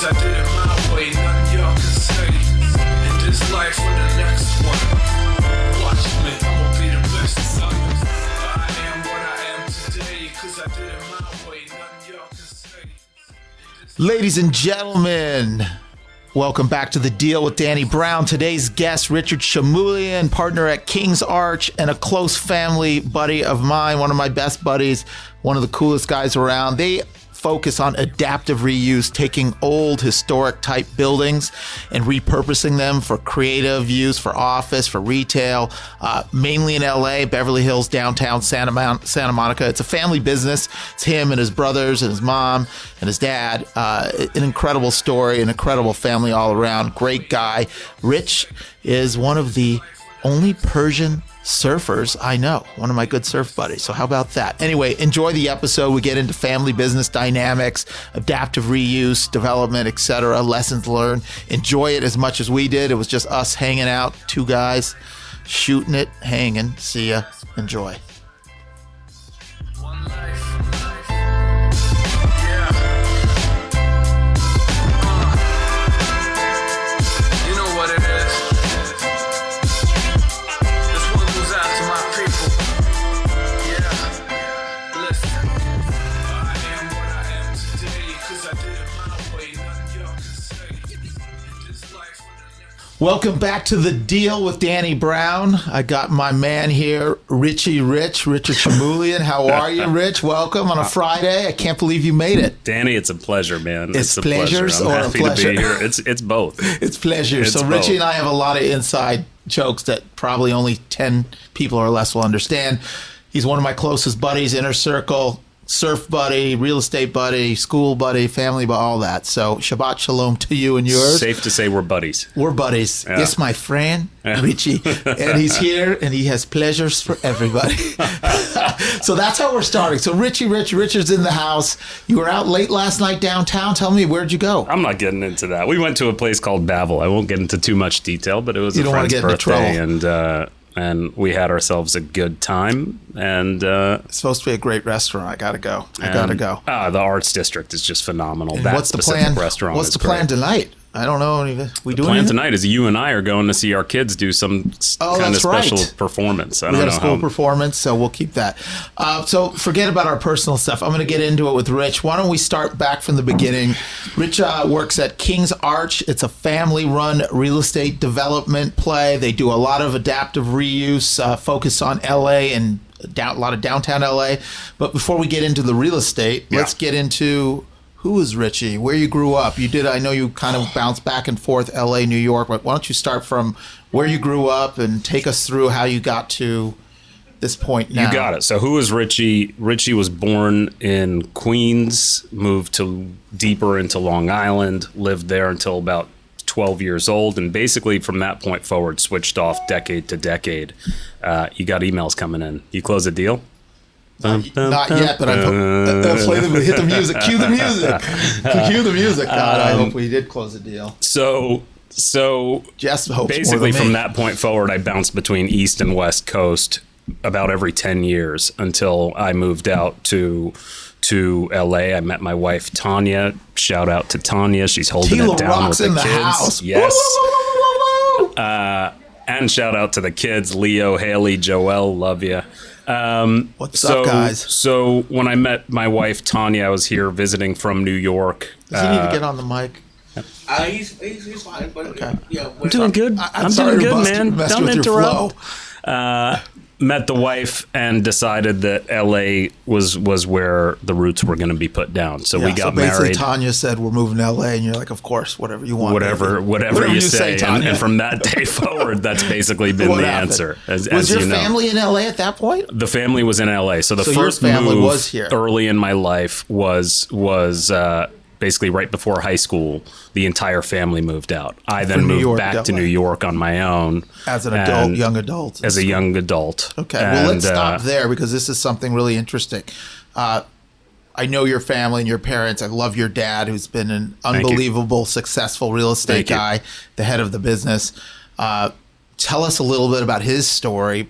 cause I did it my way, nothing y'all can say. In this life or the next one, watch me, I'ma be the best of it. I am what I am today, cause I did it my way, nothing y'all can say. Ladies and gentlemen, welcome back to The Deal with Danny Brown. Today's guest, Richard Shamooilian, partner at King's Arch and a close family buddy of mine, one of my best buddies, one of the coolest guys around. They focus on adaptive reuse, taking old historic type buildings and repurposing them for creative use, for office, for retail, mainly in LA, Beverly Hills, downtown Santa Monica. It's a family business. It's him and his brothers and his mom and his dad. An incredible story, an incredible family all around. Great guy. Rich is one of the only Persian surfers I know, one of my good surf buddies. So how about that? Anyway, enjoy the episode. We get into family business dynamics, adaptive reuse, development, etc., lessons learned. Enjoy it as much as we did. It was just us hanging out, two guys shooting it, hanging. See ya. Enjoy. One life. You know what it is. This one goes out to my people. Yeah. Listen. I am what I am today, cause I did it my way. Nothing y'all can say. In this life or the next. Welcome back to The Deal with Danny Brown. I got my man here, Richard Shamooilian. How are you, Rich? Welcome on a Friday. I can't believe you made it. Danny, it's a pleasure, man. It's a pleasures pleasure. I'm or a happy pleasure? to be here. It's both. It's pleasure. It's So both. Richie and I have a lot of inside jokes that probably only 10 people or less will understand. He's one of my closest buddies, inner circle, surf buddy, real estate buddy, school buddy, family, but all that. So Shabbat Shalom to you and yours. Safe to say we're buddies. We're buddies. Yeah. Yes, my friend, Richie. And he's here, and he has pleasures for everybody. So that's how we're starting. So Richard's in the house. You were out late last night downtown. Tell me, where'd you go? I'm not getting into that. We went to a place called Bavel. I won't get into too much detail, but it was You a don't wanna friend's get into birthday, and we had ourselves a good time. And It's supposed to be a great restaurant. I gotta go. the Arts District is just phenomenal. And That what's the specific plan? restaurant What's is the plan great. tonight? I don't know. We doing Plan anything? tonight is you and I are going to see our kids do some kind of that's right. special performance. I We don't got a know school how. performance, so we'll keep that. So forget about our personal stuff. I'm going to get into it with Rich. Why don't we start back from the beginning? Rich works at King's Arch. It's a family-run real estate development play. They do a lot of adaptive reuse, focus on LA and a lot of downtown LA. But before we get into the real estate, let's get into who is Richie, where you grew up. I know you kind of bounced back and forth, LA, New York, but why don't you start from where you grew up and take us through how you got to this point now. You got it. So who is Richie? Richie was born in Queens, moved to deeper into Long Island, lived there until about 12 years old, and basically from that point forward switched off decade to decade. You got emails coming in. You close a deal? Not yet, but hit the music. Cue the music. Cue the music. God, I hope we did close the deal. So Jess hopes basically more than from me. that point forward, I bounced between East and West Coast about every 10 years until I moved out to LA. I met my wife Tanya. Shout out to Tanya. She's holding Tila it down rocks with in the the kids. house. Yes. Woo, woo, woo, woo, woo. And shout out to the kids, Leo, Haley, Joelle, love you. What's up, guys? So when I met my wife Tanya, I was here visiting from New York. Does he need to get on the mic? He's fine, but Okay. I'm doing good. I'm sorry doing to good, bust- man. mess Don't with your interrupt. flow. Met the wife and decided that LA was where the roots were going to be put down. So we got so basically married. Tanya said we're moving to LA, and you're like, of course, whatever you want. Whatever baby. you say. Tanya. And from that day forward, that's basically been What the happened? answer. Was As your you know. family in LA at that point? The family was in LA. So the So your first family move was here. early in my life was basically right before high school. The entire family moved out. I then New moved York, back to LA. New York on my own. As an adult, And- young adult. As a young adult. Okay, well, let's And, stop there because this is something really interesting. I know your family and your parents. I love your dad, who's been an you. unbelievable, successful real estate Thank you. guy, the head of the business. Tell us a little bit about his story.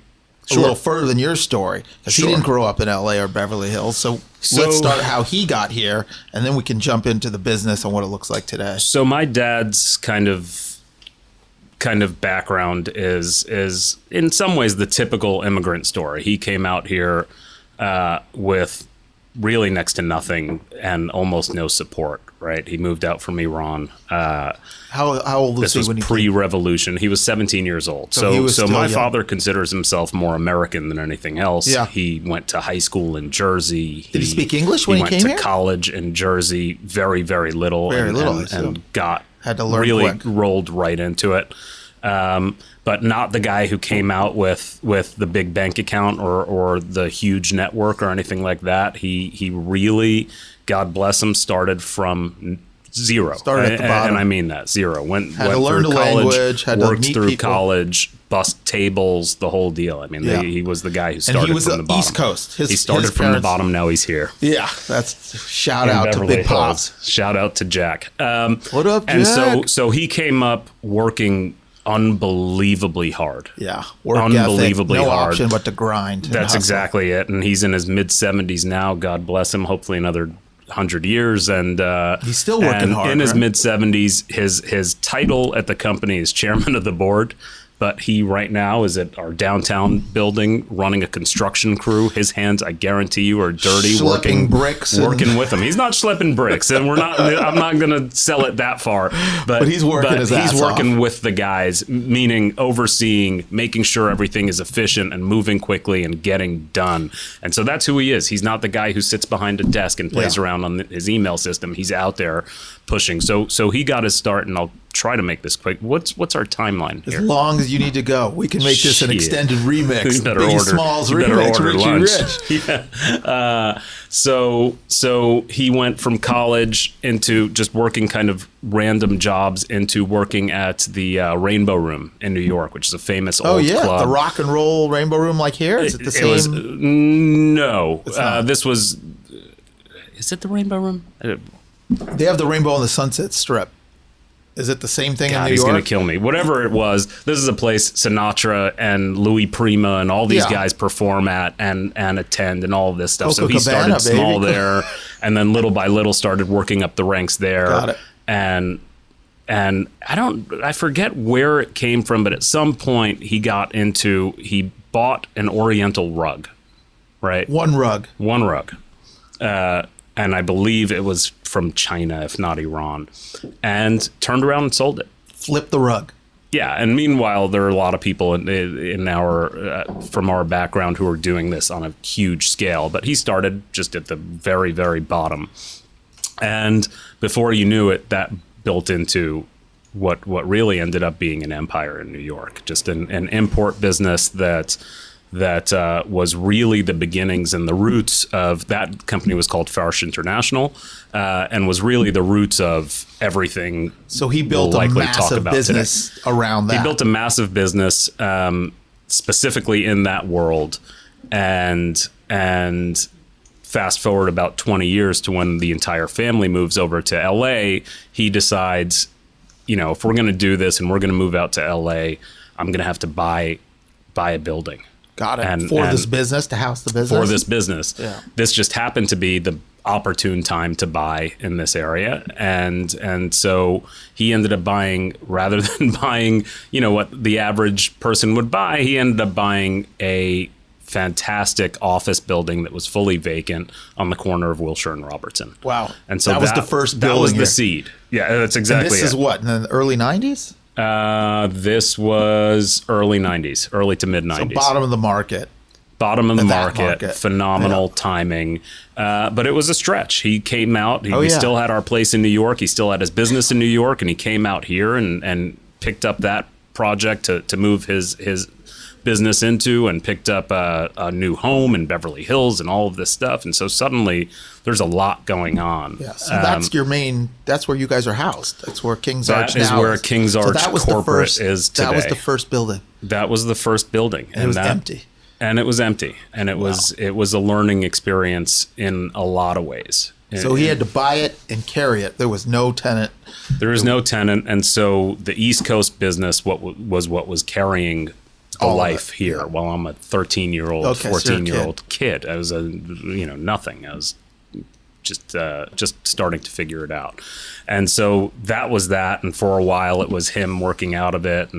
a little further than your story, because he didn't grow up in LA or Beverly Hills. So let's start how he got here, and then we can jump into the business and what it looks like today. So my dad's kind of background is in some ways the typical immigrant story. He came out here with really next to nothing and almost no support, right? He moved out from Iran. How old was This he was when he came? pre-revolution. He was 17 years old. So he was So still my young. father considers himself more American than anything else. Yeah. He went to high school in Jersey. Did he speak English when he came went here? to college in Jersey, very, very little. Very little, I And assume. got Had to learn really quick. rolled right into it. But not the guy who came out with the big bank account or the huge network or anything like that. He really, God bless him, started from zero. Started at the bottom. And I mean that, zero. Went Had to learn through the college, language, had to worked meet through people. college, bust tables, the whole deal. I mean, Yeah. he was the guy who And started he was from the the bottom. East Coast. He started from the bottom. Now he's here. Yeah, that's shout In out to Beverly Big Hills. Pops. Shout out to Jack. What up, And Jack? so he came up working unbelievably hard. Yeah, work Unbelievably ethic, no hard. option but to grind. and That's hustle. exactly it. And he's in his mid 70s now. God bless him. Hopefully another 100 years. And He's still working and hard, in his right? mid 70s. His title at the company is chairman of the board. But he right now is at our downtown building running a construction crew. His hands, I guarantee you, are dirty. Schlepping bricks and- working with him. He's not schlepping bricks, and I'm not going to sell it that far. But he's working his ass He's working off. with the guys, meaning overseeing, making sure everything is efficient and moving quickly and getting done. And so that's who he is. He's not the guy who sits behind a desk and plays Yeah. around on his email system. He's out there pushing. So he got his start, and I'll try to make this quick. What's our timeline As here? long as you need to go, we can make this an Shit. extended remix. You better Biggie order- Smalls you better remix. order Richie lunch. Rich. Yeah. So he went from college into just working kind of random jobs into working at the Rainbow Room in New York, which is a famous Oh old yeah, club. the rock and roll Rainbow Room like here. Is it the It same? was no. not. This was. Is it the Rainbow Room? They have the Rainbow on the Sunset Strip. Is it the same thing in God, New he's York? going to kill me. Whatever it was, this is a place Sinatra and Louis Prima and all these Yeah. guys perform at and attend and all of this stuff. So he Coca started Cabana, small baby. there, and then little by little started working up the ranks there. Got it. And I forget where it came from, but at some point he bought an Oriental rug, right? One rug. One rug. And I believe it was from China, if not Iran, and turned around and sold it. Flip the rug. Yeah, and meanwhile, there are a lot of people in our from our background who are doing this on a huge scale. But he started just at the very, very bottom, and before you knew it, that built into what really ended up being an empire in New York. Just an import business that was really the beginnings and the roots of that company was called Flourish International, and was really the roots of everything. So he built we'll a likely talk massive about business around that. He built a massive business specifically in that world, and fast forward about 20 years to when the entire family moves over to LA. He decides, if we're going to do this and we're going to move out to LA, I'm going to have to buy a building. Got it. And- for and- this business, to house the business. For this business. Yeah. This just happened to be the opportune time to buy in this area. And so he ended up buying, rather than buying, what the average person would buy, he ended up buying a fantastic office building that was fully vacant on the corner of Wilshire and Robertson. Wow. And so that was the first building. That was here. the seed. Yeah, that's And exactly this it. is what, in the early 90s? This was early 90s, early to mid 90s. So bottom of the market. Bottom of the In that market, phenomenal timing. But it was a stretch. He came out. We yeah. still had our place in New York. He still had his business in New York, and he came out here and picked up that project to move his business into, and picked up a new home in Beverly Hills and all of this stuff. And so suddenly there's a lot going on. Yeah, so that's your main. That's where you guys are housed. That's where King's Arch That is now where King's Arch that was corporate the first, is That was today. the first building, That was the first building. and it was empty. And it was empty. And it was a learning experience in a lot of ways. So he had to buy it and carry it. There was no tenant. There is no tenant, and so the East Coast business what was carrying the All of life it, here yeah. while I'm a 13-year-old, Okay, so you're a 14-year-old kid. I was nothing. I was just starting to figure it out. And so that was that. And for a while it was him working out of it.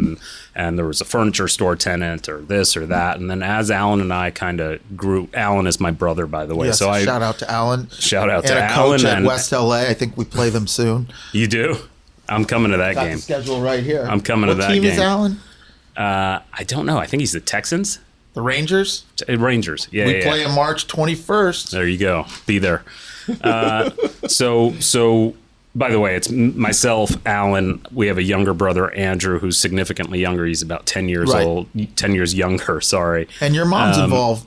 And there was a furniture store tenant or this or that. And then as Alan and I kind of grew, Alan is my brother, by the way. Yes, So shout out to Alan. Shout out and to a Alan. coach at And West LA. I think we play them soon. you do? I'm coming to that Got game. the schedule right here. I'm coming to what that team is game. Alan? I don't know. I think he's the Texans. The Rangers. Rangers. Yeah. We play on March 21st. There you go. Be there. So by the way, it's myself, Alan. We have a younger brother, Andrew, who's significantly younger. He's about 10 years Right. old, 10 years younger. Sorry. And your mom's involved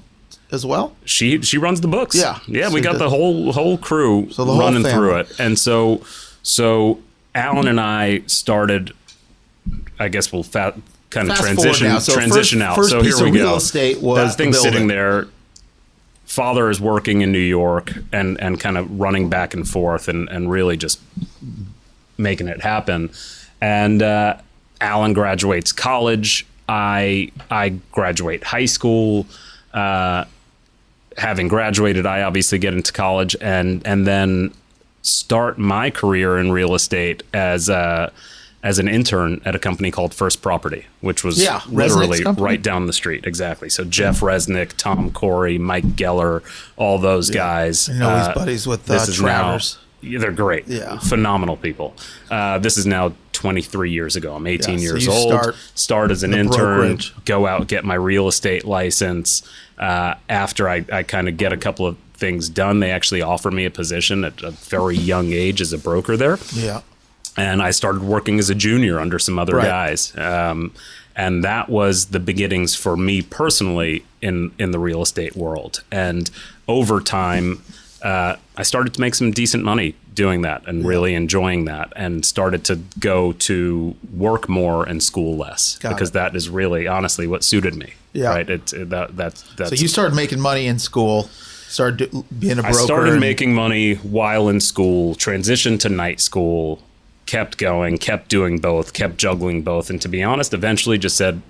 as well. She runs the books. Yeah. Yeah. So We got the- the whole crew So the whole running through family. it. And so Alan and I started, I guess we'll kind of Fast forward transition now. So transition first- out. first So piece here we of go. real estate was that thing the sitting building. there. Father is working in New York and kind of running back and forth and really just making it happen. And Alan graduates college. I graduate high school. Having graduated, I obviously get into college and then start my career in real estate as an intern at a company called First Property, which was Resnick's literally company? right down the street. Exactly. So Jeff Resnick, Tom Corey, Mike Geller, all those guys. I know he's buddies with this is Travers. Yeah, they're great. Yeah. Phenomenal people. This is now 23 years ago. I'm 18 Yeah, so years you old. Start as an the intern, brokerage. go out, get my real estate license. After I kind of get a couple of things done, they actually offer me a position at a very young age as a broker there. Yeah. And I started working as a junior under some other Right. guys. And that was the beginnings for me personally in the real estate world. And over time, I started to make some decent money doing that and really enjoying that, and started to go to work more and school less because that is really honestly what suited me. Yeah. Right. That's So you started making money in school, started being a broker. I started and- making money while in school, transitioned to night school, kept going, kept doing both, kept juggling both. And to be honest, eventually just said,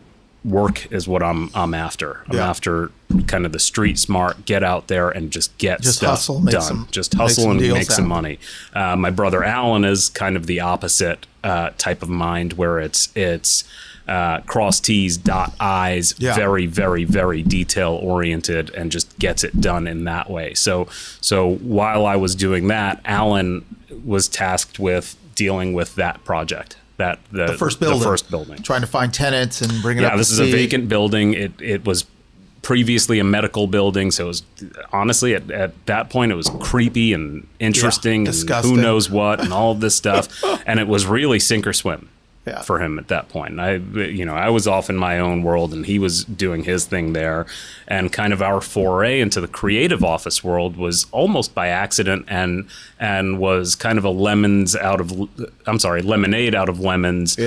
work is what I'm after. I'm after kind of the street smart, get out there and just get stuff hustle, make done. some- Just hustle make some and deals make some happen. money. My brother Alan is kind of the opposite type of mind, where it's cross T's, dot I's, Yeah. very, very, very detail oriented, and just gets it done in that way. So while I was doing that, Alan was tasked with dealing with that project. The first building. The first building. Trying to find tenants and bring it up Yeah, this to is a speed. vacant building. It was previously a medical building, so it was honestly at that point it was creepy and interesting and disgusting. who knows what and all of this stuff, and it was really sink or swim. Yeah. For him at that point. And I was off in my own world and he was doing his thing there. And kind of our foray into the creative office world was almost by accident and was kind of a lemonade out of lemons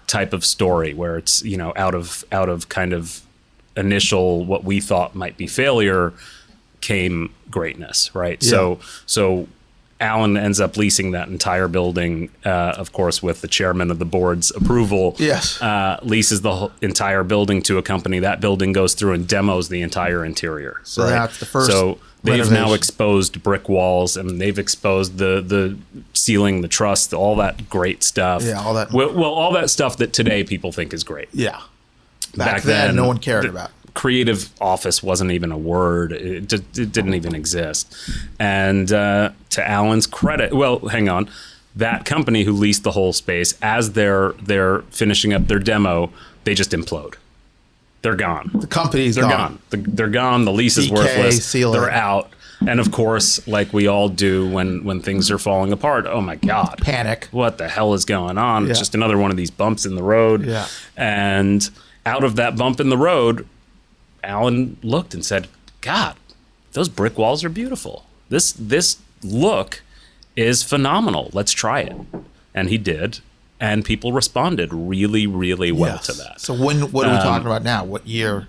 type of story, where it's, out of kind of initial what we thought might be failure came greatness, right? Yeah. So Alan ends up leasing that entire building, of course, with the chairman of the board's approval. Yes. Leases the entire building to a company. That building goes through and demos the entire interior. So that's the first So they've now renovation. exposed brick walls, and they've exposed the ceiling, the truss, all that great stuff. Yeah, all that. Well, all that stuff that today people think is great. Yeah. Back then, no one cared about. Creative office wasn't even a word. It didn't even exist. And to Alan's credit, well, hang on. That company who leased the whole space, as they're finishing up their demo, they just implode. They're gone. The company's They're gone. They're gone. The lease is DK, worthless. seal They're it. out. And of course, like we all do when things are falling apart, oh my God. Panic. What the hell is going on? Yeah. It's just another one of these bumps in the road. Yeah. And out of that bump in the road, Alan looked and said, God, those brick walls are beautiful. This look is phenomenal. Let's try it. And he did. And people responded really, really well Yes. to that. So what are we talking about now? What year?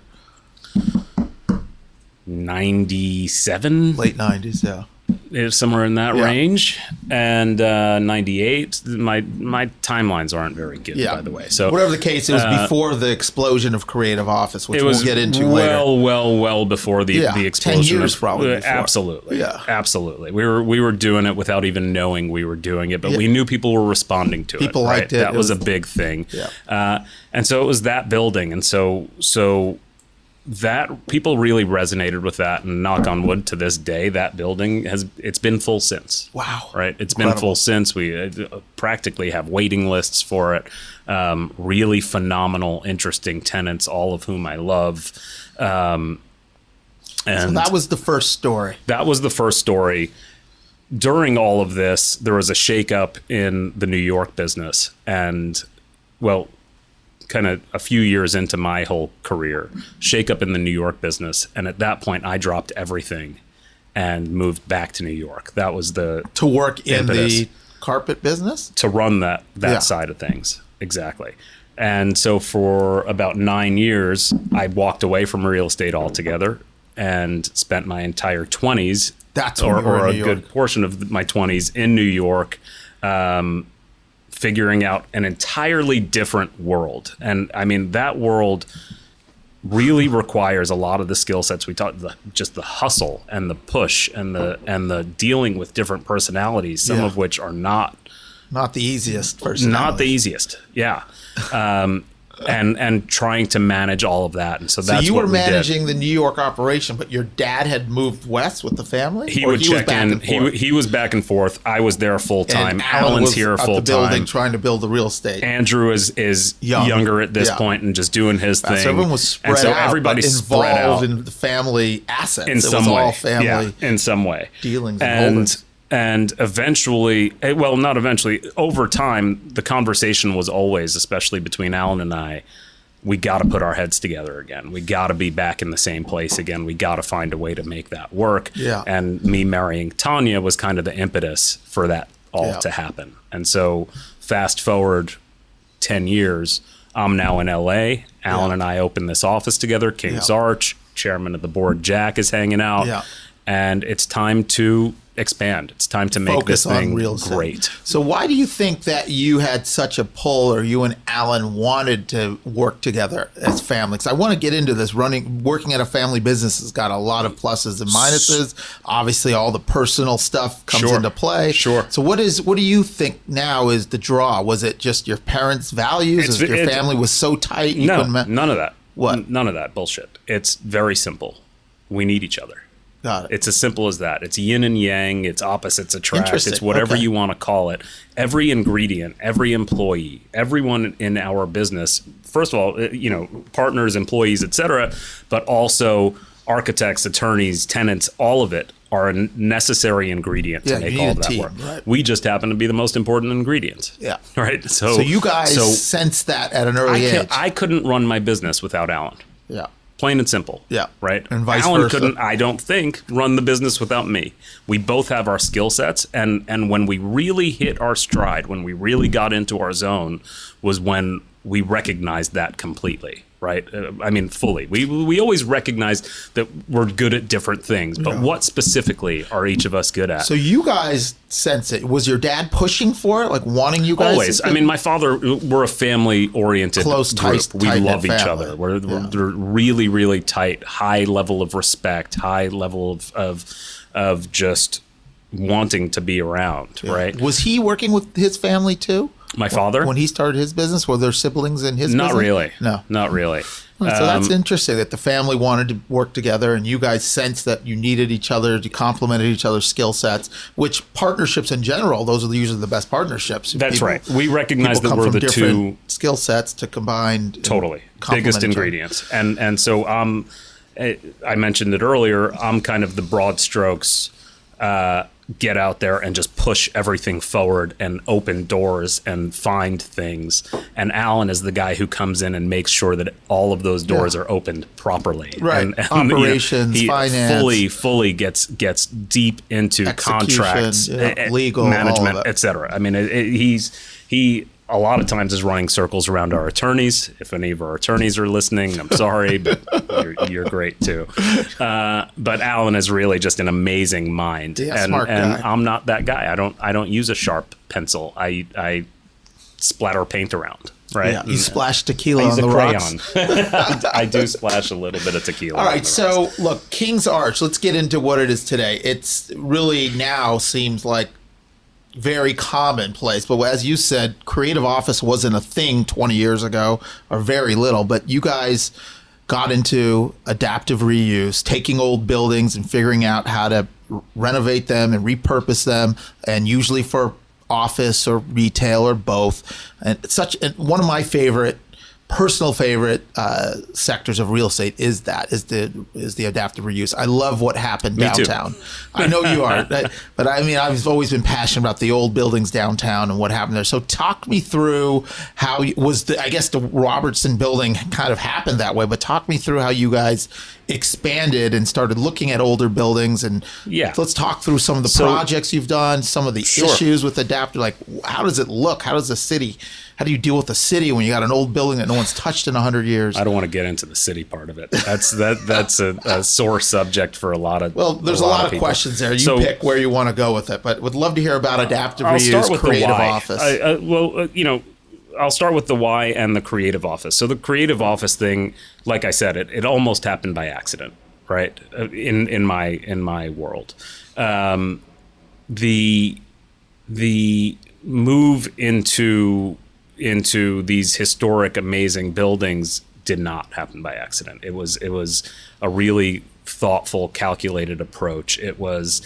97? Late 90s, yeah. It's somewhere in that Yeah. range. And 98. My timelines aren't very good, Yeah. by the way. So whatever the case, it was before the explosion of Creative Office, which it was we'll get into well, later. well before the Yeah, 10 explosion. years probably before. Absolutely. Yeah. Absolutely. We were doing it without even knowing we were doing it, but we knew people were responding to it. People right? liked it. That It was a was- big thing. Yeah. And so it was that building. And so that people really resonated with that, and knock on wood, to this day, that building it's been full since. Wow. Right. It's been Incredible. full since. We practically have waiting lists for it. Really phenomenal, interesting tenants, all of whom I love. And So that was the first story. that was the first story. During all of this, there was a shakeup in the New York business, and well, kind of a few years into my whole career, shakeup in the New York business, and at that point, I dropped everything and moved back to New York. That was the To work in impetus. the carpet business? to run that Yeah. side of things. Exactly. And so for about 9 years, I walked away from real estate altogether and spent my entire 20s, That's when or, you were or a in New good York. portion of my 20s in New York, figuring out an entirely different world. And I mean, that world really requires a lot of the skill sets we talked, just the hustle and the push and the dealing with different personalities, some Yeah. of which are not Not the easiest personality. not the easiest. Yeah. And trying to manage all of that. And so So that's you what were we did. managing the New York operation, but your dad had moved west with the family? He Or would was check back in. and forth? He was back and forth. I was there full time. And Alan Alan's was here at full the building time. trying to build the real estate. Andrew is Young. younger at this Yeah. point and just doing his thing. So everyone was spread and so out, everybody's but spread involved out in the family assets. in It some was way. all family in some way. dealings and holdings. And eventually, well, not eventually, over time, the conversation was always, especially between Alan and I, we got to put our heads together again. We got to be back in the same place again. We got to find a way to make that work. Yeah. And me marrying Tanya was kind of the impetus for that all Yeah. to happen. And so fast forward 10 years, I'm now in LA. Alan Yeah. and I opened this office together, King's Yeah. Arch. Chairman of the board, Jack, is hanging out. Yeah. And it's time to expand. It's time to make Focus this thing on real estate. great. So why do you think that you had such a pull, or you and Alan wanted to work together as family? Because I want to get into this. Working at a family business has got a lot of pluses and minuses. Obviously, all the personal stuff comes Sure. into play. Sure. So what do you think now is the draw? Was it just your parents' values? It's- Or your it's- family was so tight you No, couldn't none of that. What? None of that bullshit. It's very simple. We need each other. Got it. It's as simple as that. It's yin and yang. It's opposites attract. Interesting. It's whatever Okay. you want to call it. Every ingredient, every employee, everyone in our business, first of all, partners, employees, etc., but also architects, attorneys, tenants, all of it are a necessary ingredient Yeah, to make you all need of a that team, work. right. We just happen to be the most important ingredient. Yeah. Right. So you guys sensed that at an early age. I couldn't run my business without Alan. Yeah. Plain and simple. Yeah. Right. And vice Alan versa. couldn't, I don't think, run the business without me. We both have our skill sets. And when we really hit our stride, when we really got into our zone, was when we recognized that completely. Right. I mean, fully. We always recognize that we're good at different things. But what specifically are each of us good at? So you guys sense it. Was your dad pushing for it, like wanting you guys? Always. I mean, my father, we're a family-oriented Close, group. We tight-knit love each family. other. We're really, really tight, high level of respect, high level of just wanting to be around, right? Was he working with his family too? My father? When he started his business, were there siblings in his Not business? really. No. Not really. So that's interesting that the family wanted to work together and you guys sensed that you needed each other, you complemented each other's skill sets, which partnerships in general, those are usually the best partnerships. That's right. We recognize people that come we're from the different two skill sets to combine. and totally complement biggest each other. ingredients. And so I mentioned it earlier, I'm kind of the broad strokes get out there and just push everything forward and open doors and find things. And Alan is the guy who comes in and makes sure that all of those doors are opened properly. Right. And, Operations, he finance. fully gets deep into Execution, contracts, legal, all of management, it. etc. I mean, a lot of times is running circles around our attorneys. If any of our attorneys are listening, I'm sorry, but you're great too. But Alan is really just an amazing mind, Yeah, smart guy. and I'm not that guy. I don't use a sharp pencil. I splatter paint around. Right, Yeah, you splash tequila I on use the a rocks. crayon. I do splash a little bit of tequila. All on right, the so rocks. look, King's Arch. Let's get into what it is today. It's really now seems like very commonplace, but as you said, creative office wasn't a thing 20 years ago, or very little. But you guys got into adaptive reuse, taking old buildings and figuring out how to renovate them and repurpose them, and usually for office or retail or both. And one of my personal favorite sectors of real estate is the adaptive reuse. I love what happened Me too. downtown. I know you are, but I mean, I've always been passionate about the old buildings downtown and what happened there. So talk me through how I guess the Robertson building kind of happened that way, but talk me through how you guys expanded and started looking at older buildings. And let's talk through some of the projects you've done, some of the issues with adaptive. Like, how does it look? How do you deal with the city when you got an old building that no one's touched in 100 years? I don't want to get into the city part of it. That's a sore subject for a lot of. Well, there's a lot of people. questions there. You pick where you want to go with it, but would love to hear about adaptive reuse, creative office. I'll start with the why and the creative office. So the creative office thing, like I said, it almost happened by accident, right? In my world, the move into these historic, amazing buildings did not happen by accident. It was a really thoughtful, calculated approach. It was.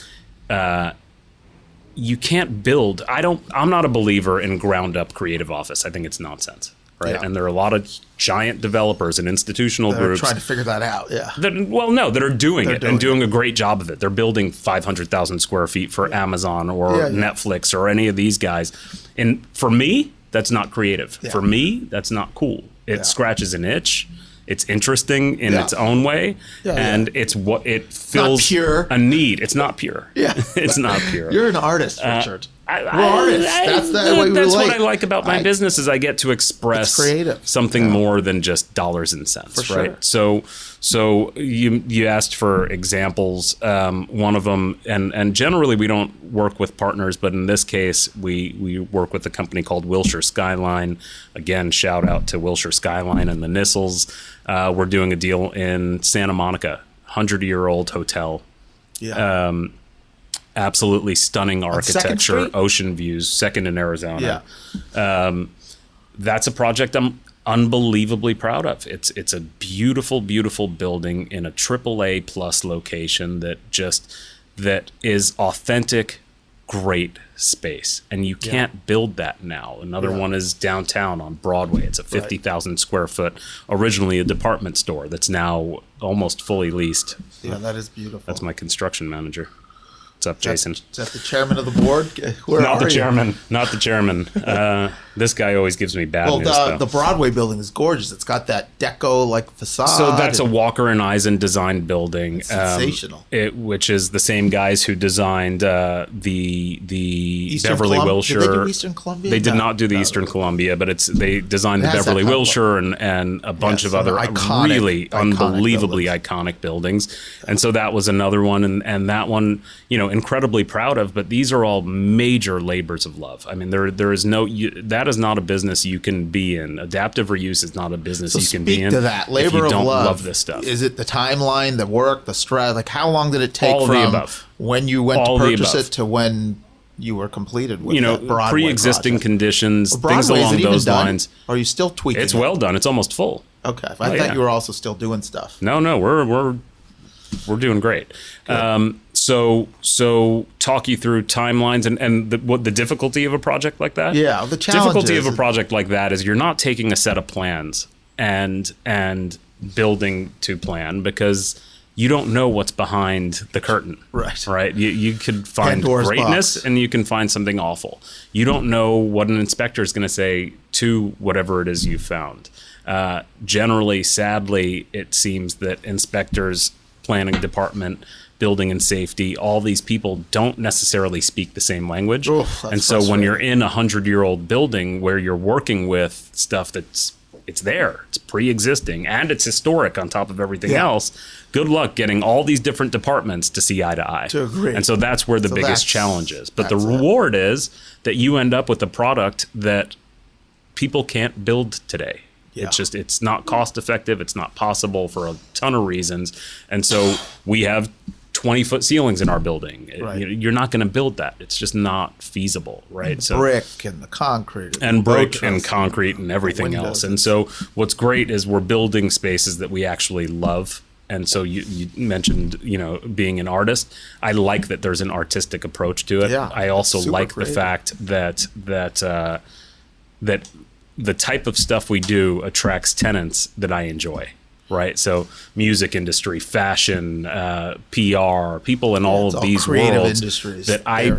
You can't build. I'm not a believer in ground up creative office. I think it's nonsense, right? Yeah. And there are a lot of giant developers and institutional groups trying to figure that out. Yeah. That are doing it and doing a great job of it. They're building 500,000 square feet for Amazon or Netflix or any of these guys. And for me, that's not creative. Yeah. For me, that's not cool. It scratches an itch. It's interesting in its own way, and it fills a need. It's not pure. Yeah, it's not pure. You're an artist, Richard. We're artists. That's what I like about my business is I get to express something more than just dollars and cents, right? Sure. So you asked for examples. One of them, and generally we don't work with partners, but in this case we work with a company called Wilshire Skyline. Again, shout out to Wilshire Skyline and the Nissels. We're doing a deal in Santa Monica, 100-year-old hotel. Yeah. Absolutely stunning architecture, ocean views, second in Arizona. Yeah. That's a project I'm unbelievably proud of. It's a beautiful, beautiful building in a AAA plus location that is authentic, great space. And you can't build that now. Another one is downtown on Broadway. It's a 50,000 square foot, originally a department store that's now almost fully leased. Yeah, that is beautiful. That's my construction manager. What's up, Jason? Is that the chairman of the board? Not the chairman. This guy always gives me bad news. Well, the Broadway building is gorgeous. It's got that deco-like facade. So that's a Walker and Eisen designed building. Sensational. Which is the same guys who designed the Beverly Wilshire. Did they do Eastern Columbia? They did not do the Eastern Columbia, but they designed the Beverly Wilshire and a bunch of other really unbelievably iconic buildings. And so that was another one, and that one, incredibly proud of. But these are all major labors of love. I mean, there is that is not a business you can be in. Adaptive reuse is not a business you can be in. To that labor if you of don't love. Love this stuff. Is it the timeline, the work, the stress? Like, how long did it take all from the above. When you went to purchase it to when you were completed with that Broadway pre-existing project? conditions, Broadway, things along those lines. Or are you still tweaking? It's well done. It's almost full. Okay, I thought you were also still doing stuff. No, we're doing great. So talk you through timelines and what the difficulty of a project like that. Yeah, the difficulty of a project like that is you're not taking a set of plans and building to plan because you don't know what's behind the curtain. Right. You could find Pandora's greatness box. and you can find something awful. You don't know what an inspector is going to say to whatever it is you found. Generally, sadly, it seems that inspectors planning department, building and safety, all these people don't necessarily speak the same language. And so when you're in a 100-year-old building where you're working with stuff it's there, it's pre-existing, and it's historic on top of everything else, good luck getting all these different departments to see eye to eye. To agree. And so that's where the biggest challenge is. But the reward is that you end up with a product that people can't build today. Yeah. It's not cost effective. It's not possible for a ton of reasons. And so we have 20-foot ceilings in our building. Right. You're not going to build that. It's just not feasible, right? And the brick and the concrete. And brick and concrete and everything else. And so what's great is we're building spaces that we actually love. And so you mentioned, being an artist. I like that there's an artistic approach to it. Yeah, I also like creative. the fact that the type of stuff we do attracts tenants that I enjoy. Right. So music industry, fashion, PR, people in all of these worlds that I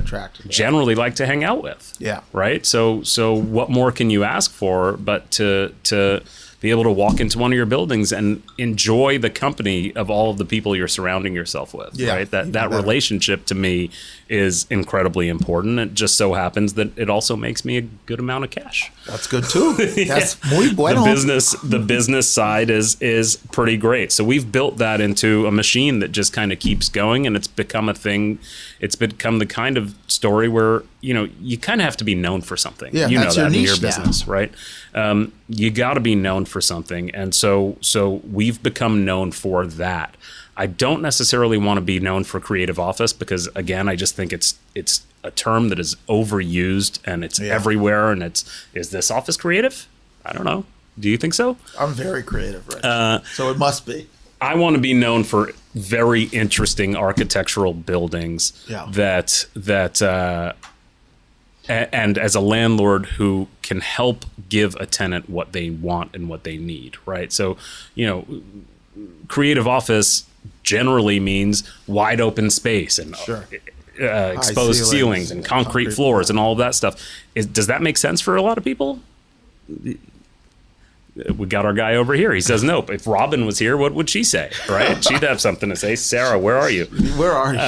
generally like to hang out with. Yeah. Right. So what more can you ask for but to be able to walk into one of your buildings and enjoy the company of all of the people you're surrounding yourself with. Yeah, right. That relationship to me is incredibly important. It just so happens that it also makes me a good amount of cash. That's good too. That's muy bueno. The business side is pretty great. So we've built that into a machine that just kind of keeps going, and it's become a thing. It's become the kind of story where, you kind of have to be known for something. Yeah, you know that's that your in your niche now. business, right? You got to be known for something. And so we've become known for that. I don't necessarily want to be known for creative office because, again, I just think it's a term that is overused and it's everywhere. And is this office creative? I don't know. Do you think so? I'm very creative, Rich. So it must be. I want to be known for very interesting architectural buildings and as a landlord who can help give a tenant what they want and what they need, right? So, creative office generally means wide open space and exposed ceilings and concrete floors and all of that stuff. Does that make sense for a lot of people? We got our guy over here. He says, nope. If Robin was here, what would she say, right? She'd have something to say. Sarah, where are you? Where are you,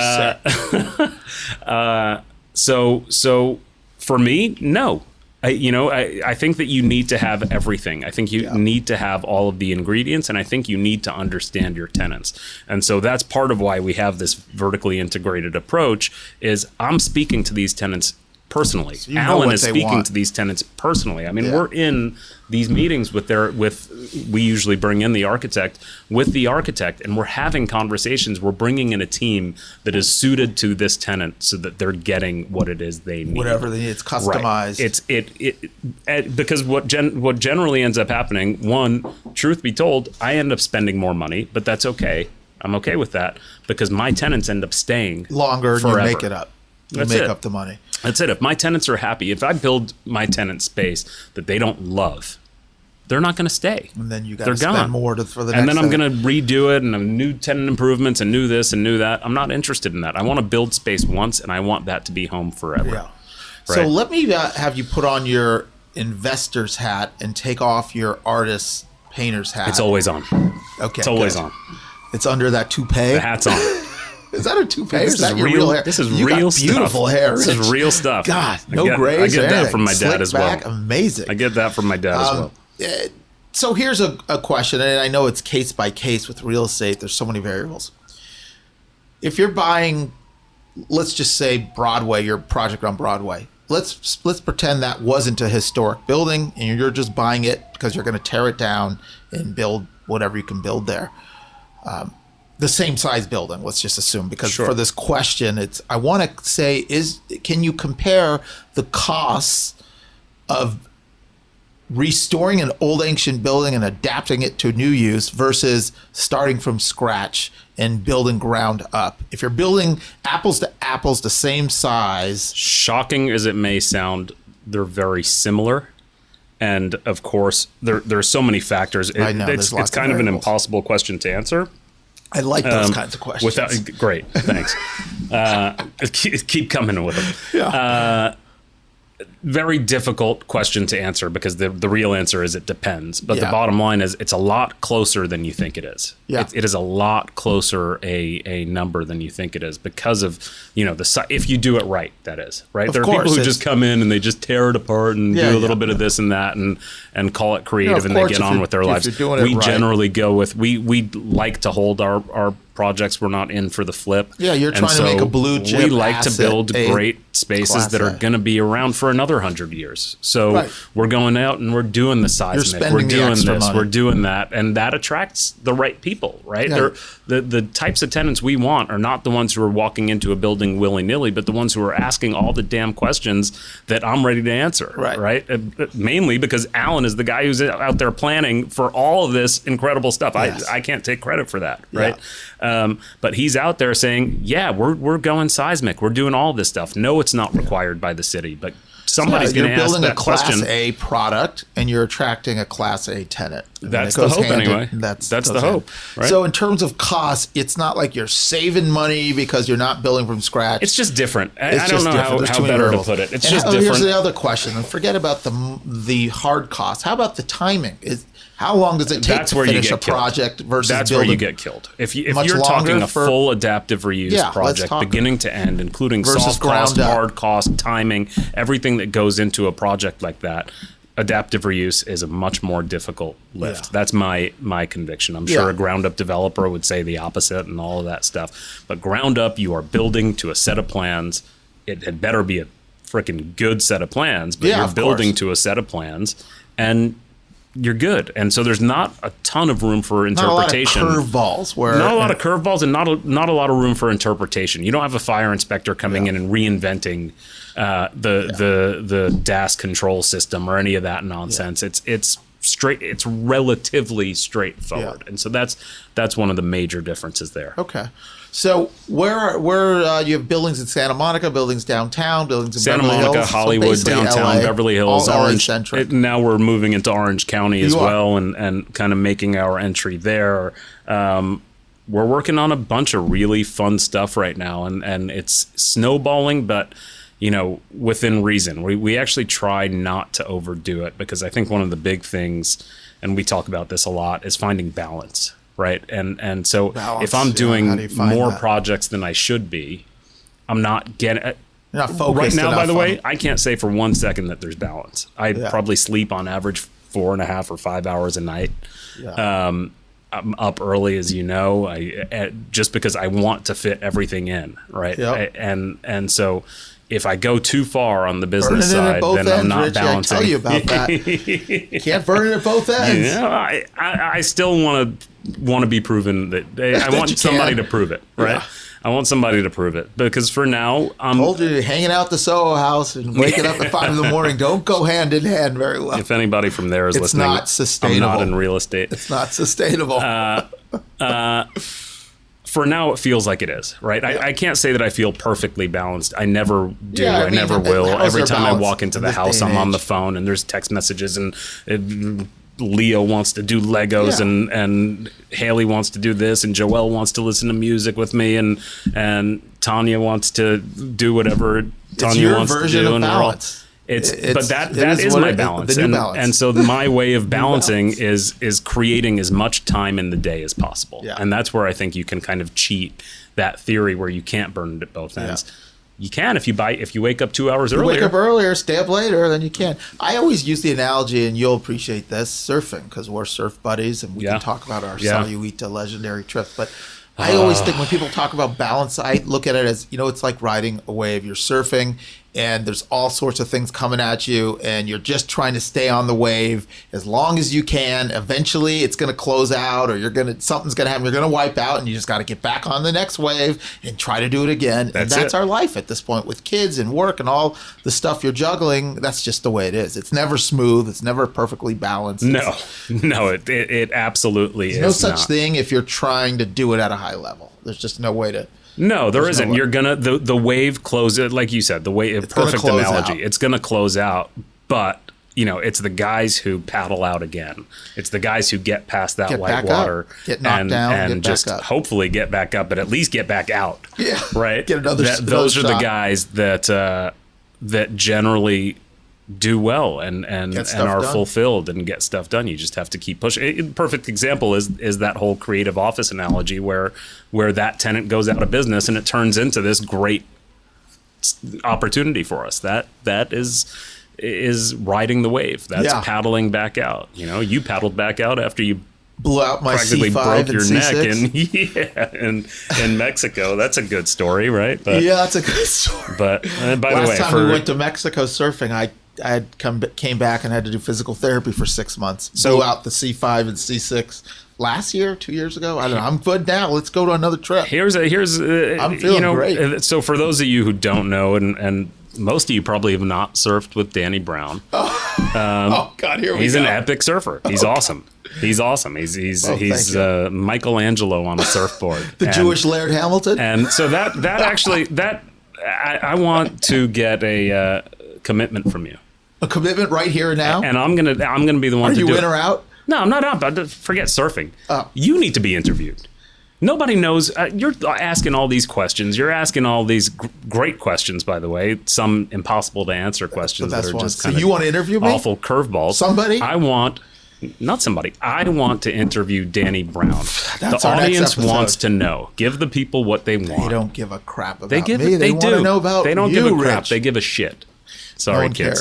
Sarah? So for me, no. I think that you need to have everything. I think you need to have all of the ingredients, and I think you need to understand your tenants. And so that's part of why we have this vertically integrated approach is I'm speaking to these tenants personally. So Alan is speaking to these tenants personally. I mean, we're in these meetings we usually bring in the architect and we're having conversations. We're bringing in a team that is suited to this tenant so that they're getting what it is they need. Whatever they need, it's customized. Right. Because what generally ends up happening, one, truth be told, I end up spending more money, but that's okay. I'm okay with that because my tenants end up staying longer forever. And you make it up. You make up the money. That's it. If my tenants are happy, if I build my tenant space that they don't love, they're not going to stay. And then you got to spend more for the next. And then I'm going to redo it and new tenant improvements and new this and new that. I'm not interested in that. I want to build space once and I want that to be home forever. Yeah. Right? So let me have you put on your investor's hat and take off your artist painter's hat. It's always on. Okay. It's always on. It's under that toupee. The hat's on. Is that a toupee? Or is that your real hair? This is you real got beautiful stuff. hair. This Rich. is real stuff. God, no grays. I get that from my dad as well. Amazing. I get that from my dad as well. So here's a question, and I know it's case by case with real estate. There's so many variables. If you're buying, let's just say Broadway, your project on Broadway. Let's pretend that wasn't a historic building, and you're just buying it because you're going to tear it down and build whatever you can build there. The same size building, let's just assume, because for this question, I want to say, can you compare the costs of restoring an old ancient building and adapting it to new use versus starting from scratch and building ground up? If you're building apples to apples, the same size. Shocking as it may sound, they're very similar. And of course, there's so many factors. I know, it's kind of an impossible question to answer. I like those kinds of questions. Great, thanks. Keep coming with them. Yeah. very difficult question to answer because the real answer is it depends. But the Yeah. bottom line is it's a lot closer than you think it is. Yeah. It is a lot closer a number than you think it is because of, if you do it right, that is, right? Of there are course, people who it's- just come in and they just tear it apart and Yeah, do a little yeah. bit of this and that and call it creative of and they course, get if on you're- with their if lives. you're doing it We right. generally go with, we like to hold our projects. We're not in for the flip. Yeah, you're And trying to make a blue chip We like to asset, build a great spaces class that are A. going to be around for another 100 years. So Right. we're going out and we're doing the seismic. spending We're the doing extra this. money. We're doing that, and that attracts the right people, right? Yeah. The types of tenants we want are not the ones who are walking into a building willy nilly, but the ones who are asking all the damn questions that I'm ready to answer. Right. Mainly because Alan is the guy who's out there planning for all of this incredible stuff. Yes. I can't take credit for that, right? But he's out there saying, yeah, we're going seismic. We're doing all this stuff. No, it's not required by the city, but somebody's going to you're ask building that a Class question. A product, and you're attracting a Class A tenant. And That's it the goes hope hand in- anyway. That's That's goes the hand. hope, right? So in terms of cost, it's not like you're saving money because you're not building from scratch. It's just different. I It's don't just know different. There's how too many better to variables. put it. It's And just Here's different. the other question. And forget about the hard cost. How about the timing? How long does it take That's to where you finish a get killed. Project versus That's building? where you get killed. If Much you're longer talking a for- full adaptive reuse Yeah, let's project, talk- beginning to end, including Versus soft cost, ground up. hard cost, timing, everything that goes into a project like that, adaptive reuse is a much more difficult lift. Yeah. That's my conviction. I'm sure Yeah. a ground up developer would say the opposite and all of that stuff. But ground up, you are building to a set of plans. It had better be a freaking good set of plans, but Yeah, you're of building course. to a set of plans and you're good. And so there's not a ton of room for Not a lot of interpretation. curveballs. Where Not a lot of curveballs and not a lot of room for interpretation. You don't have a fire inspector coming in and reinventing the DAS control system or any of that nonsense. It's straight. It's relatively straightforward, Yeah. and so that's one of the major differences there. Okay. So where you have buildings in Santa Monica, buildings downtown, buildings in Santa Beverly Monica, Hills, so Hollywood, basically downtown, LA, Beverly Hills, all Orange. LA-centric. Now we're moving into Orange County as You are. well, and kind of making our entry there. We're working on a bunch of really fun stuff right now, and it's snowballing, but within reason. We actually try not to overdo it because I think one of the big things, and we talk about this a lot, is finding balance. Right. And so Balance, if I'm yeah. How do doing you find more that? projects than I should be, I'm not getting You're not focused right now, by enough the way, on- I can't say for 1 second that there's balance. I Yeah. probably sleep on average 4.5 or 5 hours a night. Yeah. I'm up early, as you know, just because I want to fit everything in. Right. Yep. And so if I go too far on the business Burning it at side, both then ends, I'm not Richie. balancing. I tell you about that. Can't burn it at both ends. I still want to be proven that I you want somebody can. to prove it, right? Yeah. I want somebody to prove it because for now I'm. Told you, hanging out the Soho House and waking up at 5 in the morning don't go hand in hand very well. If anybody from there is It's listening, not sustainable. I'm not in real estate. It's not sustainable. For now, it feels like it is, right? I can't say that I feel perfectly balanced. I never do. Yeah, I I mean, never and will. how's Every there time I balance walk into in the this house, day and I'm on the age? phone and there's text messages and Leo wants to do Legos Yeah. and Haley wants to do this and Joelle wants to listen to music with me and Tanya wants to do whatever Tanya your wants to version do. of And we're all- balance. But that is is what my it- balance. the new and, balance. and so my way of balancing balance. is creating as much time in the day as possible. Yeah. And that's where I think you can kind of cheat that theory where you can't burn it at both ends. You can if you wake up 2 hours You earlier. wake up earlier, stay up later, then you can. I always use the analogy, and you'll appreciate this, surfing, because we're surf buddies, and we Yeah. can talk about our Yeah. Sayuita legendary trip. But I always think when people talk about balance, I look at it as, it's like riding a wave. You're surfing, and there's all sorts of things coming at you, and you're just trying to stay on the wave as long as you can. Eventually, it's going to close out, or something's going to happen. You're going to wipe out, and you just got to get back on the next wave and try to do it again. That's That's it. our life at this point with kids and work and all the stuff you're juggling. That's just the way it is. It's never smooth. It's never perfectly balanced. No, it absolutely There's is no such not. thing if you're trying to do it at a high level. There's just no way to. No, there There's isn't. no way. You're gonna the wave closes, like you said, the wave. gonna Perfect close analogy. out. It's gonna close out, but it's the guys who paddle out again. It's the guys who get past that Get white back up. water, Get knocked and, down, and get back just up. hopefully get back up, but at least get back out. Yeah. Right. Get another Those are the shot. guys that generally do well and are done. fulfilled and get stuff done. You just have to keep pushing. A perfect example is that whole creative office analogy where that tenant goes out of business and it turns into this great opportunity for us. That is riding the wave. That's paddling back out. You paddled back out after you blew out my practically C5 broke and your C6. neck in Mexico. That's a good story, right? But, yeah, that's a good story. But by the way, last time we went to Mexico surfing, I had came back and had to do physical therapy for 6 months. Blew out the C5 and C6 last year, 2 years ago. I don't know. I'm good now. Let's go to another trip. I'm feeling great. So for those of you who don't know, and most of you probably have not surfed with Danny Brown. Oh God, here we go. He's an epic surfer. He's awesome. He's awesome. He's Michelangelo on a surfboard. The Jewish Laird Hamilton. And so I want to get a commitment from you. A commitment right here and now. And I'm gonna be the one. Are to you do in it. or out? No, I'm not out. But forget surfing. Oh. You need to be interviewed. Nobody knows. You're asking all these questions. You're asking all these great questions, by the way. Some impossible to answer questions that are just kind of you want to interview me? Awful curveballs. Somebody? I want to interview Danny Brown. That's the our next audience episode. wants to know. Give the people what they want. They don't give a crap about me. They want to know about They don't you, give a crap. Rich. They give a shit. Sorry, no one kids.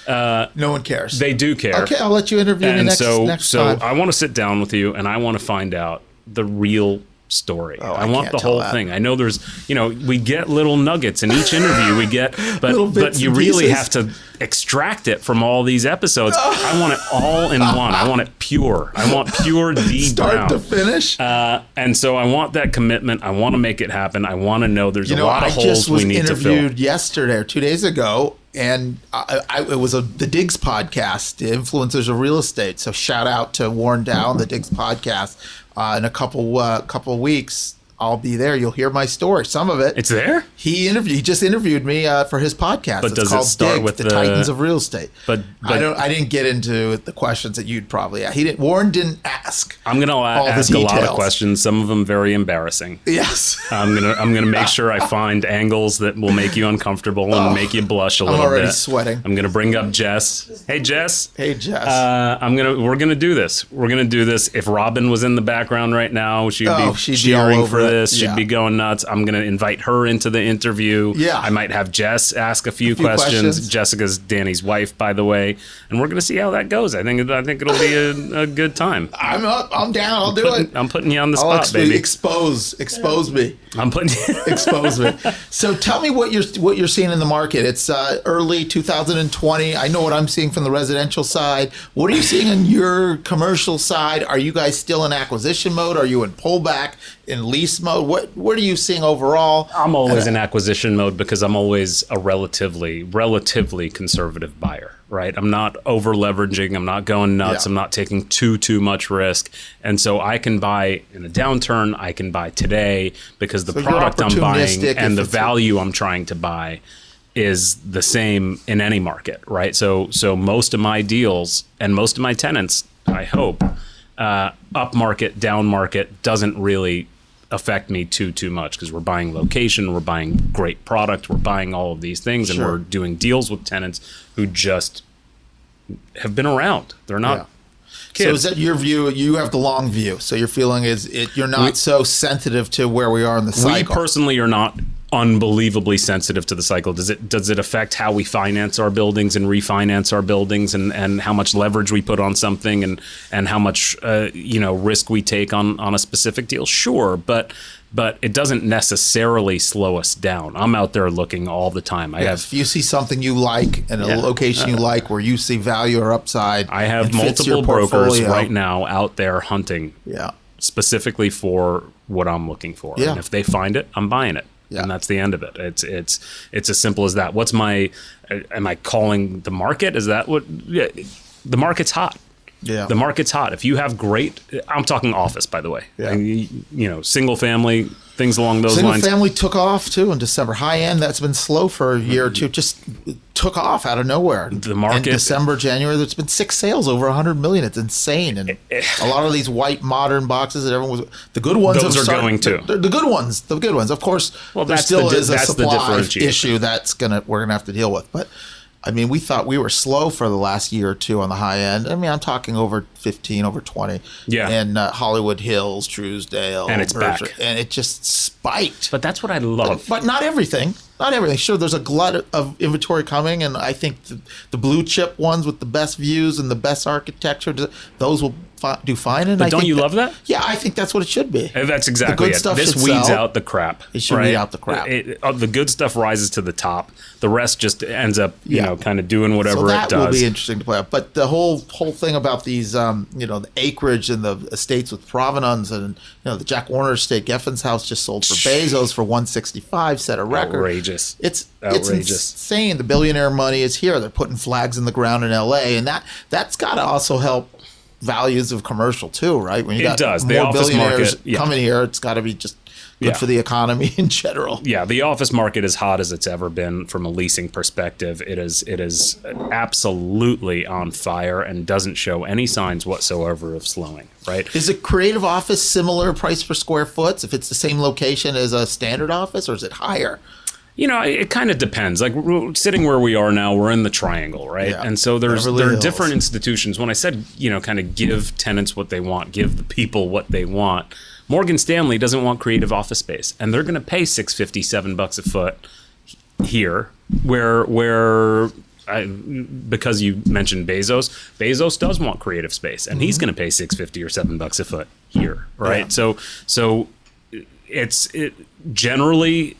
Cares. No one cares. They do care. Okay, I'll let you interview me next time. I want to sit down with you and I want to find out the real story. Oh, I want can't the tell whole that. thing. I know there's, we get little nuggets in each interview we get, but you and really pieces. have to extract it from all these episodes. I want it all in one. I want it pure. I want pure D Start Brown. to finish. And so I want that commitment. I want to make it happen. I want to know there's a lot of I holes just was we need to fill. interviewed yesterday or 2 days ago, and it was the Diggs podcast, the Influencers of Real Estate. So shout out to Warren Dow, the Diggs podcast. In a couple weeks, I'll be there. You'll hear my story. Some of it. It's there? He just interviewed me for his podcast. But it's does it called start Dig, with the the- Titans of Real Estate? But I didn't get into the questions that you'd probably ask. Warren didn't ask. I'm gonna ask a lot of questions. Some of them very embarrassing. Yes. I'm gonna make sure I find angles that will make you uncomfortable and make you blush a little bit. I'm already sweating. I'm gonna bring up Jess. Hey Jess. Hey Jess. We're gonna do this. We're gonna do this. If Robin was in the background right now, she'd be be all cheering for over it. this. She'd Yeah. be going nuts. I'm gonna invite her into the interview. Yeah. I might have Jess ask a few questions. Jessica's Danny's wife, by the way, and we're gonna see how that goes. I think it'll be a good time. I'm up. I'm down. I'll do it. I'm putting you on the I'll spot, baby. expose me. I'm putting Expose me. So tell me what you're seeing in the market. It's early 2020. I know what I'm seeing from the residential side. What are you seeing on your commercial side? Are you guys still in acquisition mode? Are you in pullback, in lease mode? What are you seeing overall? I'm always in acquisition mode because I'm always a relatively conservative buyer, right? I'm not over leveraging. I'm not going nuts. Yeah. I'm not taking too much risk. And so I can buy in a downturn. I can buy today because the So you're product I'm buying opportunistic and if the it's- value I'm trying to buy is the same in any market, right? So most of my deals and most of my tenants, I hope, up market, down market doesn't really affect me too much because we're buying location, we're buying great product, we're buying all of these things, and Sure. we're doing deals with tenants who just have been around. They're not kids. So is that your view? You have the long view. So your feeling is you're not so sensitive to where we are in the We cycle. personally are not unbelievably sensitive to the cycle. Does it affect how we finance our buildings and refinance our buildings and how much leverage we put on something and how much risk we take on a specific deal? Sure, but it doesn't necessarily slow us down. I'm out there looking all the time. If you see something you like and a location you like where you see value or upside, I have it fits your multiple brokers portfolio. right now out there hunting Yeah. specifically for what I'm looking for. Yeah. And if they find it, I'm buying it. Yeah. And that's the end of it. It's as simple as that. Am I calling the market? Is that what? Yeah, the market's hot. Yeah. The market's hot. If you have I'm talking office, by the way. Yeah. Single family, things along those Single lines. family took off too in December. High end, that's been slow for a year or two. Just took off out of nowhere. The market- in December, January, there's been 6 sales over 100 million. It's insane. And a lot of these white modern boxes that everyone was the good ones. Those have are started- going too. The good ones. The good ones. Of course, Well, there that's still the is a that's the supply differentiator. issue we're gonna have to deal with. But I mean, we thought we were slow for the last year or two on the high end. I mean, I'm talking over 15, over 20. Yeah. And Hollywood Hills, Truesdale. And it's back. And it just spiked. But that's what I love. But not everything. Not everything. Sure, there's a glut of inventory coming, and I think the blue chip ones with the best views and the best architecture, those will do fine. And But I don't think you love that? Yeah, I think that's what it should be. And that's exactly the good it. Stuff This should weeds sell. out the crap. It should right? weed out the crap. The good stuff rises to the top. The rest just ends up, you know, kind of doing whatever so that it does. will be interesting to play out. But the whole thing about these, the acreage and the estates with Provenance and the Jack Warner estate, Geffen's house just sold for Bezos for $165, set a record. Outrageous. It's outrageous. insane. The billionaire money is here. They're putting flags in the ground in L.A. and that's got to also help values of commercial too, right? When you got does. The more office billionaires market, coming here, it's got to be just good for the economy in general. Yeah, the office market is hot as it's ever been from a leasing perspective. It is absolutely on fire and doesn't show any signs whatsoever of slowing, right? Is a creative office similar price per square foot if it's the same location as a standard office, or is it higher? It kind of depends. Like sitting where we are now, we're in the triangle, right? Yeah. And so there Beverly are Hills. different institutions. When I said, kind of give tenants what they want, give the people what they want, Morgan Stanley doesn't want creative office space, and they're going to pay $6.50, $7 a foot here, because you mentioned Bezos does want creative space, and he's going to pay $6.50 or $7 a foot here, right? Yeah. So it generally.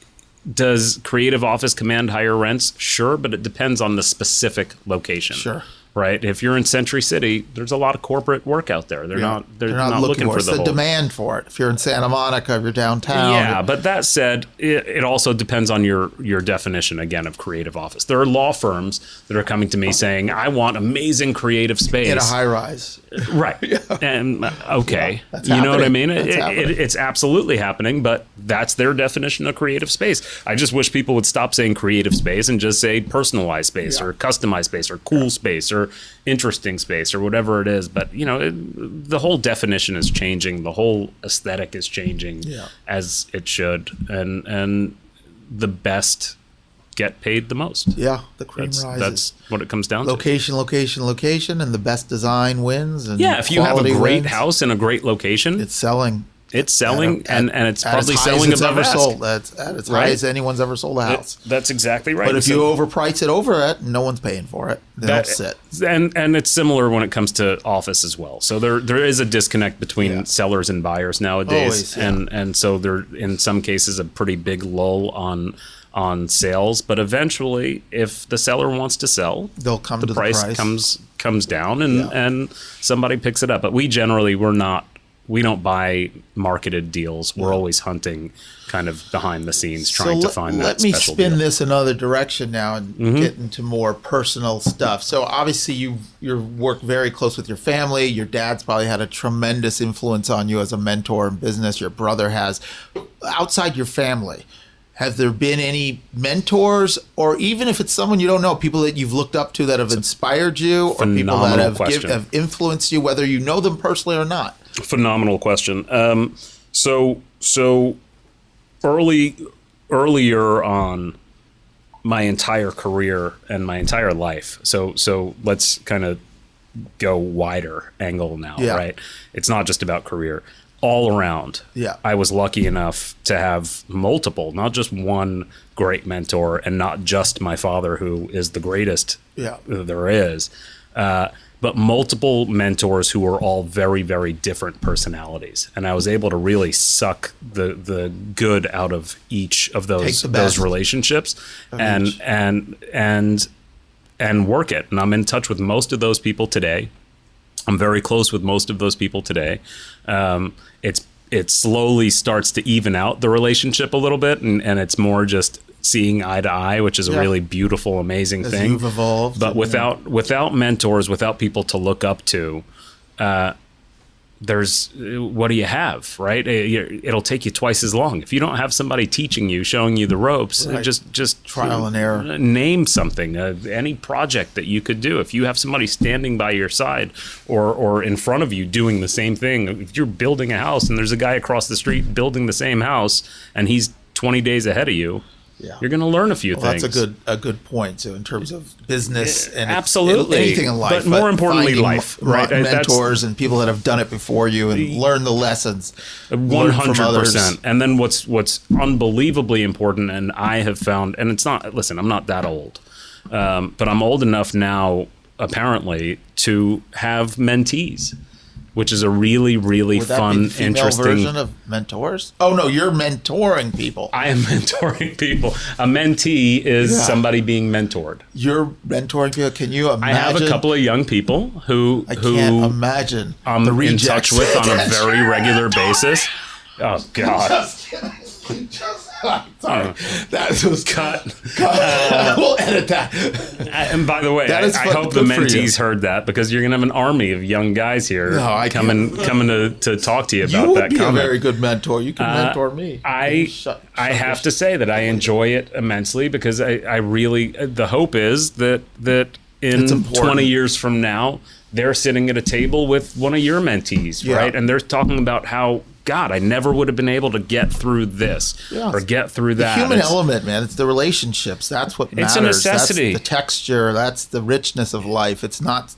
Does creative office command higher rents? Sure, but it depends on the specific location. Sure. Right. If you're in Century City, there's a lot of corporate work out there. They're not looking for it's the the whole demand for it. If you're in Santa Monica, if you're downtown. Yeah, but that said, it also depends on your definition, again, of creative office. There are law firms that are coming to me saying, I want amazing creative space. In a high rise. Right. And okay. That's You know what I happening. mean? That's happening. It's absolutely happening, but that's their definition of creative space. I just wish people would stop saying creative space and just say personalized space or customized space or cool space or interesting space or whatever it is. But, the whole definition is changing. The whole aesthetic is changing as it should. And the best get paid the most. Yeah, the cream rises. That's what it comes down to. Location, and the best design wins. And If you have a quality great wins. house in a great location, It's selling. and it's at probably as high selling as it's above ever ask. sold. That's at as high Right? as anyone's ever sold a house. That's exactly right. But if So you overprice it over it, no one's paying for it. They don't sit. And it's similar when it comes to office as well. So there is a disconnect between sellers and buyers nowadays, Always, yeah. and so there in some cases a pretty big lull on sales. But eventually, if the seller wants to sell, They'll come the to the price price. comes down and somebody picks it up. But we generally we don't buy marketed deals. We're always hunting kind of behind the scenes, trying to find that let me special spin deal. this another direction now and get into more personal stuff. So obviously you work very close with your family. Your dad's probably had a tremendous influence on you as a mentor in business. Your brother has. Outside your family, have there been any mentors, or even if it's someone you don't know, people that you've looked up to that have inspired you, or people that have influenced you, whether you know them personally or not? Phenomenal question. So earlier on my entire career and my entire life. So let's kind of go wider angle now, right? It's not just about career. All around, I was lucky enough to have multiple, not just one great mentor, and not just my father, who is the greatest there is, but multiple mentors who were all very, very different personalities. And I was able to really suck the good out of each of those relationships and work it. And I'm in touch with most of those people today. I'm very close with most of those people today. It slowly starts to even out the relationship a little bit, and it's more just seeing eye to eye, which is a really beautiful, amazing thing. You've evolved. But without mentors, without people to look up to, what do you have, right? It'll take you twice as long. If you don't have somebody teaching you, showing you the ropes, just trial and error. Name something, any project that you could do. If you have somebody standing by your side or in front of you doing the same thing, if you're building a house and there's a guy across the street building the same house and he's 20 days ahead of you, Yeah. You're going to learn a few things. That's a good point. So in terms of business and absolutely anything in life, but more importantly, finding life, right? Mentors and people that have done it before you and learn the lessons. 100%. And then what's unbelievably important, and I have found, and it's not. Listen, I'm not that old, but I'm old enough now, apparently, to have mentees, which is a really, really Would that fun, be the female interesting version of mentors. Oh no, you're mentoring people. I am mentoring people. A mentee is somebody being mentored. You're mentoring people. Can you imagine? I have a couple of young people who can't imagine I'm the in rejects. touch with on a very regular basis. Oh God! Sorry, that was Cut. We'll edit that. And by the way, That is I fun- hope the good for mentees heard that, because you're going to have an army of young guys here coming to talk to you about You would that be comment. a very good mentor. You can mentor me. I have to say that I enjoy it immensely, because I really, the hope is that in important. 20 years from now, they're sitting at a table with one of your mentees, Yeah. right? And they're talking about how, God, I never would have been able to get through this or get through that. The human It's- element, man. It's the relationships. That's what matters. It's a necessity. That's the texture. That's the richness of life. It's not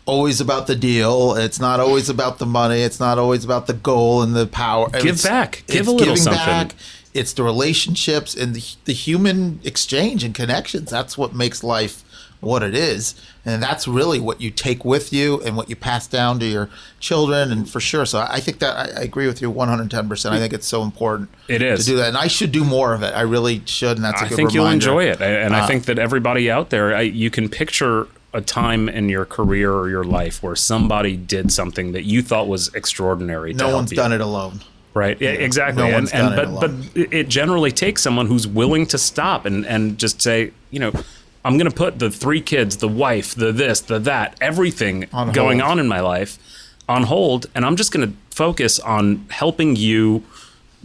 always about the deal. It's not always about the money. It's not always about the goal and the power. Give back. Give it's a little giving something. back. It's the relationships and the human exchange and connections. That's what makes life what it is, and that's really what you take with you and what you pass down to your children, and for sure. So I think that I agree with you 110%. I think it's so important It is. to do that, and I should do more of it. I really should, and that's a I good think you'll reminder. enjoy it. And I think that everybody out there, you can picture a time in your career or your life where somebody did something that you thought was extraordinary. No one's done it alone. Right. Yeah, exactly. No one's done it but alone. it generally takes someone who's willing to stop and just say, I'm going to put the 3 kids, the wife, the this, the that, everything On going hold. on in my life on hold, and I'm just going to focus on helping you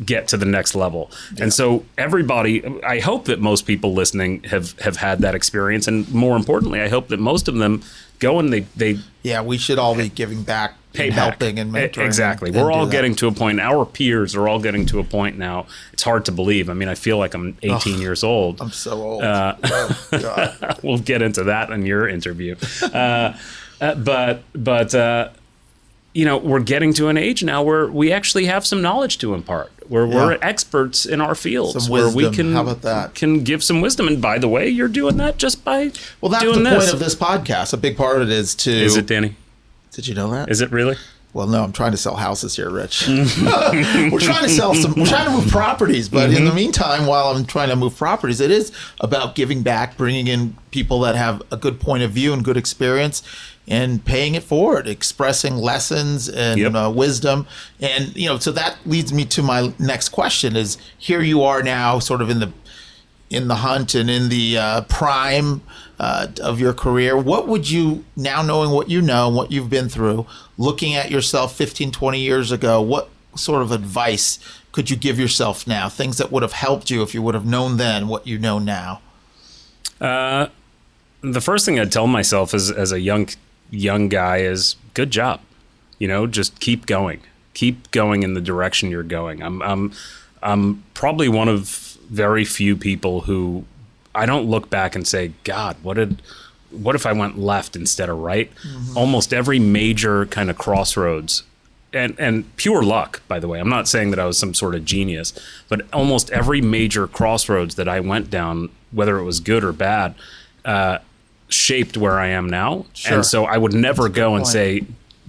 get to the next level. And so everybody, I hope that most people listening have had that experience, and more importantly, I hope that most of them go and they Yeah, we should all be giving back, pay and back. helping, and mentoring. Exactly. and We're do all that. getting to a point. Our peers are all getting to a point now. It's hard to believe. I mean, I feel like I'm 18 years old. I'm so old. Oh, God. We'll get into that in your interview. But we're getting to an age now where we actually have some knowledge to impart, where we're experts in our fields, Some where we wisdom. can How about that? can give some wisdom. And by the way, you're doing that just by Well, that's doing the this. point of this podcast. A big part of it is to. Is it, Danny? Did you know that? Is it really? Well, no, I'm trying to sell houses here, Rich. We're trying to sell some. We're trying to move properties, but in the meantime, while I'm trying to move properties, it is about giving back, bringing in people that have a good point of view and good experience, and paying it forward, expressing lessons and wisdom, and so that leads me to my next question: is here you are now, sort of in the hunt and in the prime of your career. What would you, now knowing what you know, what you've been through, looking at yourself 15, 20 years ago, what sort of advice could you give yourself now? Things that would have helped you if you would have known then what you know now. The first thing I'd tell myself as a young guy is good job. Just keep going in the direction you're going. I'm probably one of very few people who I don't look back and say, God, what if I went left instead of right? Almost every major kind of crossroads, and pure luck, by the way. I'm not saying that I was some sort of genius, but almost every major crossroads that I went down, whether it was good or bad, shaped where I am now. Sure. And so I would never go and point. say,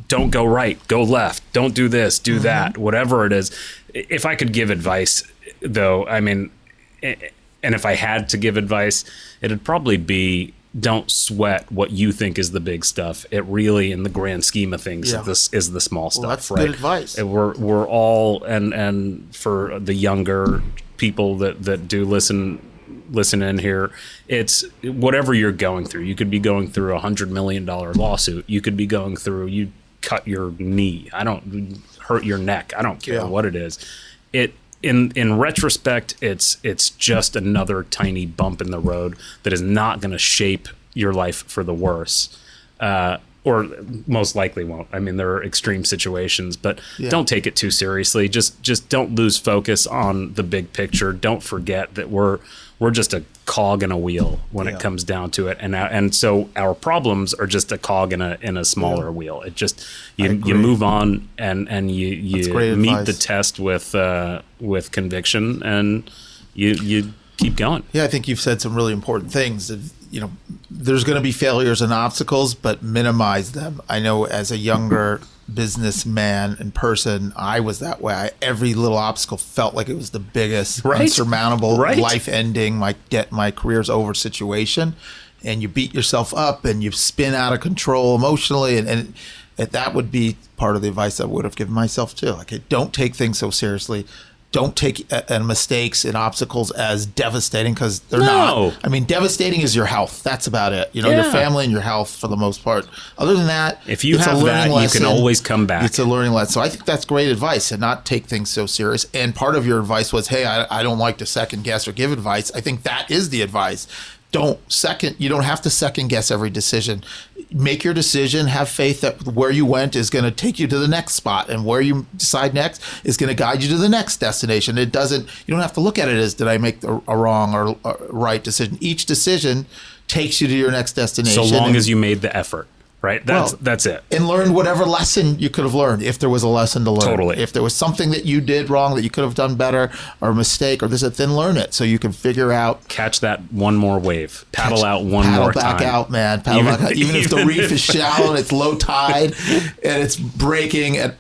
don't go right, go left, don't do this, do that, whatever it is. If I could give advice, though, I mean, and if I had to give advice, it'd probably be, don't sweat what you think is the big stuff. It really, in the grand scheme of things, this is the small stuff. That's right? good advice. And we're all, and for the younger people that do listen in here, it's whatever you're going through. You could be going through $100 million lawsuit. You could be going through, you cut your knee. Hurt your neck. I don't care what it is. In retrospect, it's just another tiny bump in the road that is not going to shape your life for the worse. or most likely won't. I mean, there are extreme situations, but Yeah. don't take it too seriously. Just don't lose focus on the big picture. Don't forget that we're just a cog in a wheel when Yeah. it comes down to it, and so our problems are just a cog in a smaller wheel. It just you move on and you great meet advice. the test with conviction, and you keep going. Yeah, I think you've said some really important things. You know, there's going to be failures and obstacles, but minimize them. I know as a younger businessman and person, I was that way. Every little obstacle felt like it was the biggest, Right. unsurmountable, Right. life-ending, my career's over situation. And you beat yourself up and you spin out of control emotionally. And that would be part of the advice I would have given myself too. Like, hey, don't take things so seriously. Don't take mistakes and obstacles as devastating, because they're No. not. I mean, devastating is your health. That's about it. You know, your Yeah. family and your health for the most part. Other than that, If you it's a have learning that, you can always come back. It's a learning lesson. So I think that's great advice, and not take things so serious. And part of your advice was, hey, I don't like to second guess or give advice. I think that is the advice. You don't have to second guess every decision. Make your decision, have faith that where you went is going to take you to the next spot, and where you decide next is going to guide you to the next destination. You don't have to look at it as, did I make a wrong or a right decision? Each decision takes you to your next destination. So long as you made the effort, right? That's it. And learned whatever lesson you could have learned, if there was a lesson to learn. Totally. If there was something that you did wrong that you could have done better, or a mistake, or this, then learn it so you can figure out. Catch that one more wave. Paddle out one more time. Paddle back out, man. Paddle back out. Even if the reef is shallow and it's low tide and it's breaking at.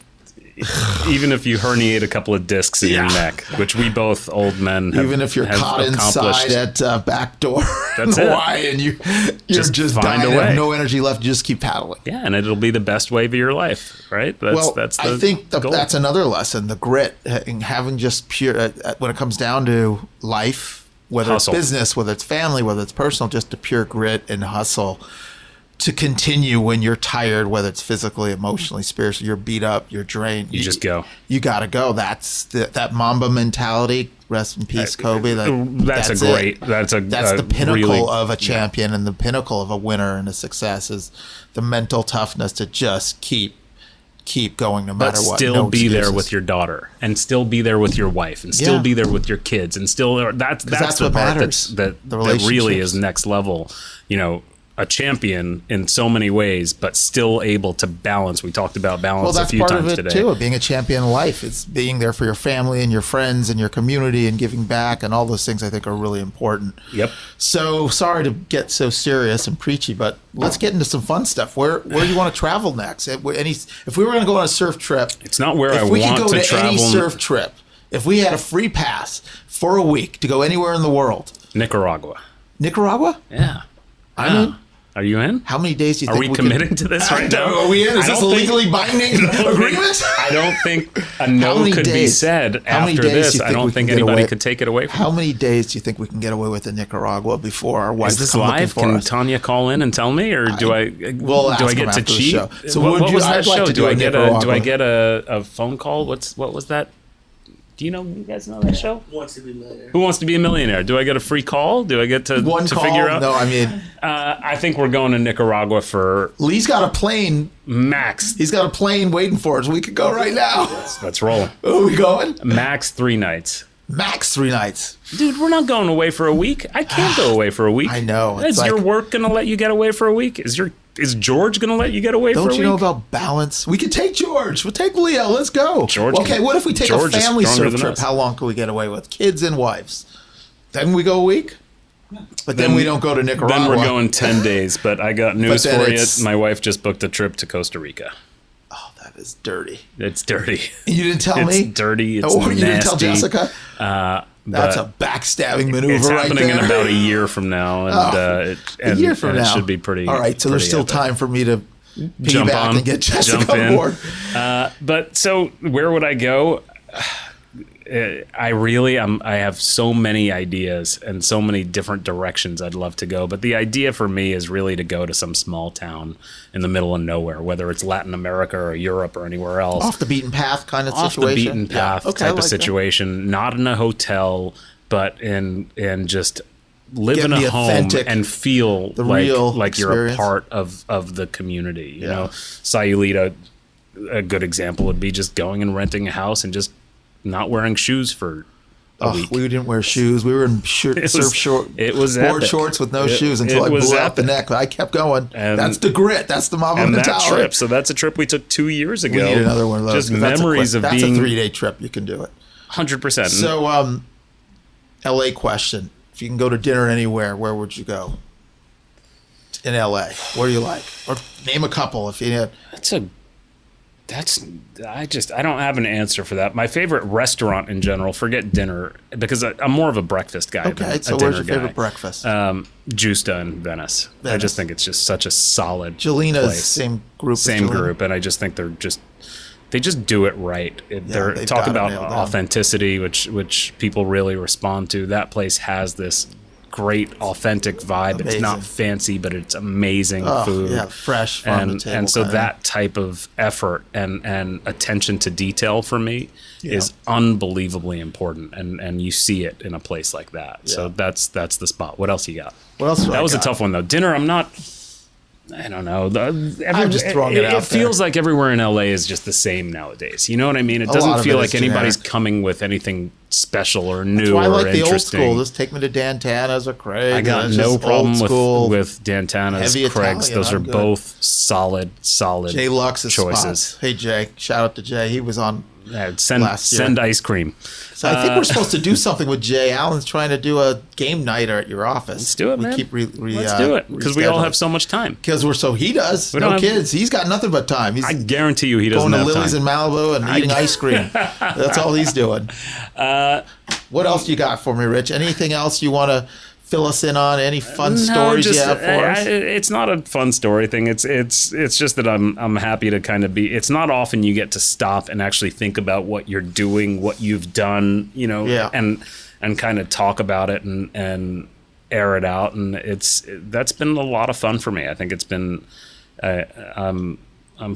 Even if you herniate a couple of discs in your neck, which we both old men have, Even if you're have caught accomplished. inside at back door That's in it. Hawaii and you're just find dying a and have way. no energy left, just keep paddling. Yeah, and it'll be the best wave of your life, right? That's I think goal. that's another lesson, the grit, and having just pure, when it comes down to life, whether Hustle. it's business, whether it's family, whether it's personal, just the pure grit and hustle to continue when you're tired, whether it's physically, emotionally, spiritually, you're beat up, you're drained. You just go. You got to go. That's that Mamba mentality. Rest in peace, Kobe. That's the pinnacle really, of a champion, and the pinnacle of a winner and a success is the mental toughness to just keep going no matter but what. still No be there excuses. with your daughter, and still be there with your wife, and still Yeah. be there with your kids, and still that's that's the what part matters. that The really relationships. is next level. You know, a champion in so many ways, but still able to balance. We talked about balance Well, a that's few part times of it today. too. Of being a champion in life, it's being there for your family and your friends and your community and giving back, and all those things I think are really important. Yep. So sorry to get so serious and preachy, but let's get into some fun stuff. Where do you want to travel next? If we were going to go on a surf trip, It's not where I if we could want go to to travel. any surf trip, if we had a free pass for a week to go anywhere in the world, Nicaragua. Nicaragua? Yeah. I'm in. Are you in? How many days do you Are think we committing to this right now? Are we in? Is I this a don't think- legally binding agreement? I don't think a no many could be days? said How many after days do this. you I think we don't can think get anybody away? could take it away from How many days do you think we can get away with in Nicaragua before our wives Is this come looking live? for Can us? Tanya call in and tell me, or do we'll do I ask get them to after the cheat? show. So what would you- was that I'd like show? to do a Do Nicaragua. I get a phone call? What was that? Do you guys know that show? Wants to be millionaire. Who Wants to Be a Millionaire? Do I get a free call? Do I get to One call? figure out? No, I mean, I think we're going to Nicaragua for Lee's got a plane. max. He's got a plane waiting for us. We could go right now. Let's roll. Where are we going? Max 3 nights. Max 3 nights. Dude, we're not going away for a week. I can't go away for a week. I know. It's Is your like- work going to let you get away for a week? Is George going to let you get away for a Don't week? you know about balance? We could take George. We'll take Leo. Let's go. George Okay, can- what if we take George a is family stronger surf than trip? us. How long can we get away with? Kids and wives. Then we go a week? But then we don't go to Nicaragua. Then we're going 10 days, but I got news then for you. it's- My wife just booked a trip to Costa Rica. Oh, that is dirty. It's dirty. You didn't tell It's me? dirty. It's Oh, nasty. you didn't tell Jessica? That's but a backstabbing maneuver It's right happening there. in about a year from now, and A year from and now. it should be pretty. All right, so there's pretty still epic. time for me to Jump piggyback on, and get Jessica jump on in. board. But so where would I go? I have so many ideas and so many different directions I'd love to go. But the idea for me is really to go to some small town in the middle of nowhere, whether it's Latin America or Europe or anywhere else. Off the beaten path kind of Off situation. the beaten path Yeah. Okay, I type like of that. situation, not in a hotel, but in just live Get in a the home authentic, and feel the real like you're a experience. part of the community. You know, Sayulita, a good example would be just going and renting a house and just not wearing shoes for a week. We didn't wear shoes. We were in surf short. It was board epic. shorts with no shoes until I blew out the neck. But I kept going. And that's the grit. That's the Mamba And mentality. that trip, so that's a trip we took 2 years ago. We need another one of those. Just 'cause memories of that's being a 3-day trip. You can do it. 100%. So, LA question. If you can go to dinner anywhere, where would you go? In LA. Where do you like? Or name a couple if you had. I don't have an answer for that. My favorite restaurant in general, forget dinner, because I'm more of a breakfast guy than Okay, a so dinner where's your favorite guy. breakfast? Justa in Venice. I just think it's just such a solid Jelina's place. same group. Same as Jelena. group, and I just think they just do it right. They're they've talk got it about nailed down. authenticity, which people really respond to. That place has this great authentic vibe. It's not Amazing. fancy, but it's amazing Oh, food. yeah, fresh farm to table and so kinda. that type of effort and attention to detail for me is unbelievably important, and you see it in a place like that. So that's the spot. What else you got? What else? That was a tough one though. Dinner, I don't know. I'm just throwing it out It feels like everywhere in LA is just the same nowadays. You know what I mean? It lot doesn't of feel it like is anybody's generic. coming with anything special or new That's why I or like the old interesting. school. Just take me to Dantana's or Craig's. I got It's no just problem old school. with Dantana's, heavy Craig's. Italian, Those are I'm good. both solid Jay Lux's choices. spots. Hey Jay, shout out to Jay. He was on. Send last year. ice cream. So I think we're supposed to do something with Jay. Alan's trying to do a game nighter at your office. Let's do it, man. Keep Let's do it because we all have so much time. Because he does. We No don't have- kids. He's got nothing but time. He's I guarantee you he doesn't going to have Lily's time. in Malibu and eating ice cream. That's all he's doing. What else you got for me, Rich? Anything else you want to fill us in on? Any fun stories you have for us? It's not a fun story thing. It's just that I'm happy to kind of be. It's not often you get to stop and actually think about what you're doing, what you've done, and kind of talk about it and air it out. And that's been a lot of fun for me. I think it's been. I'm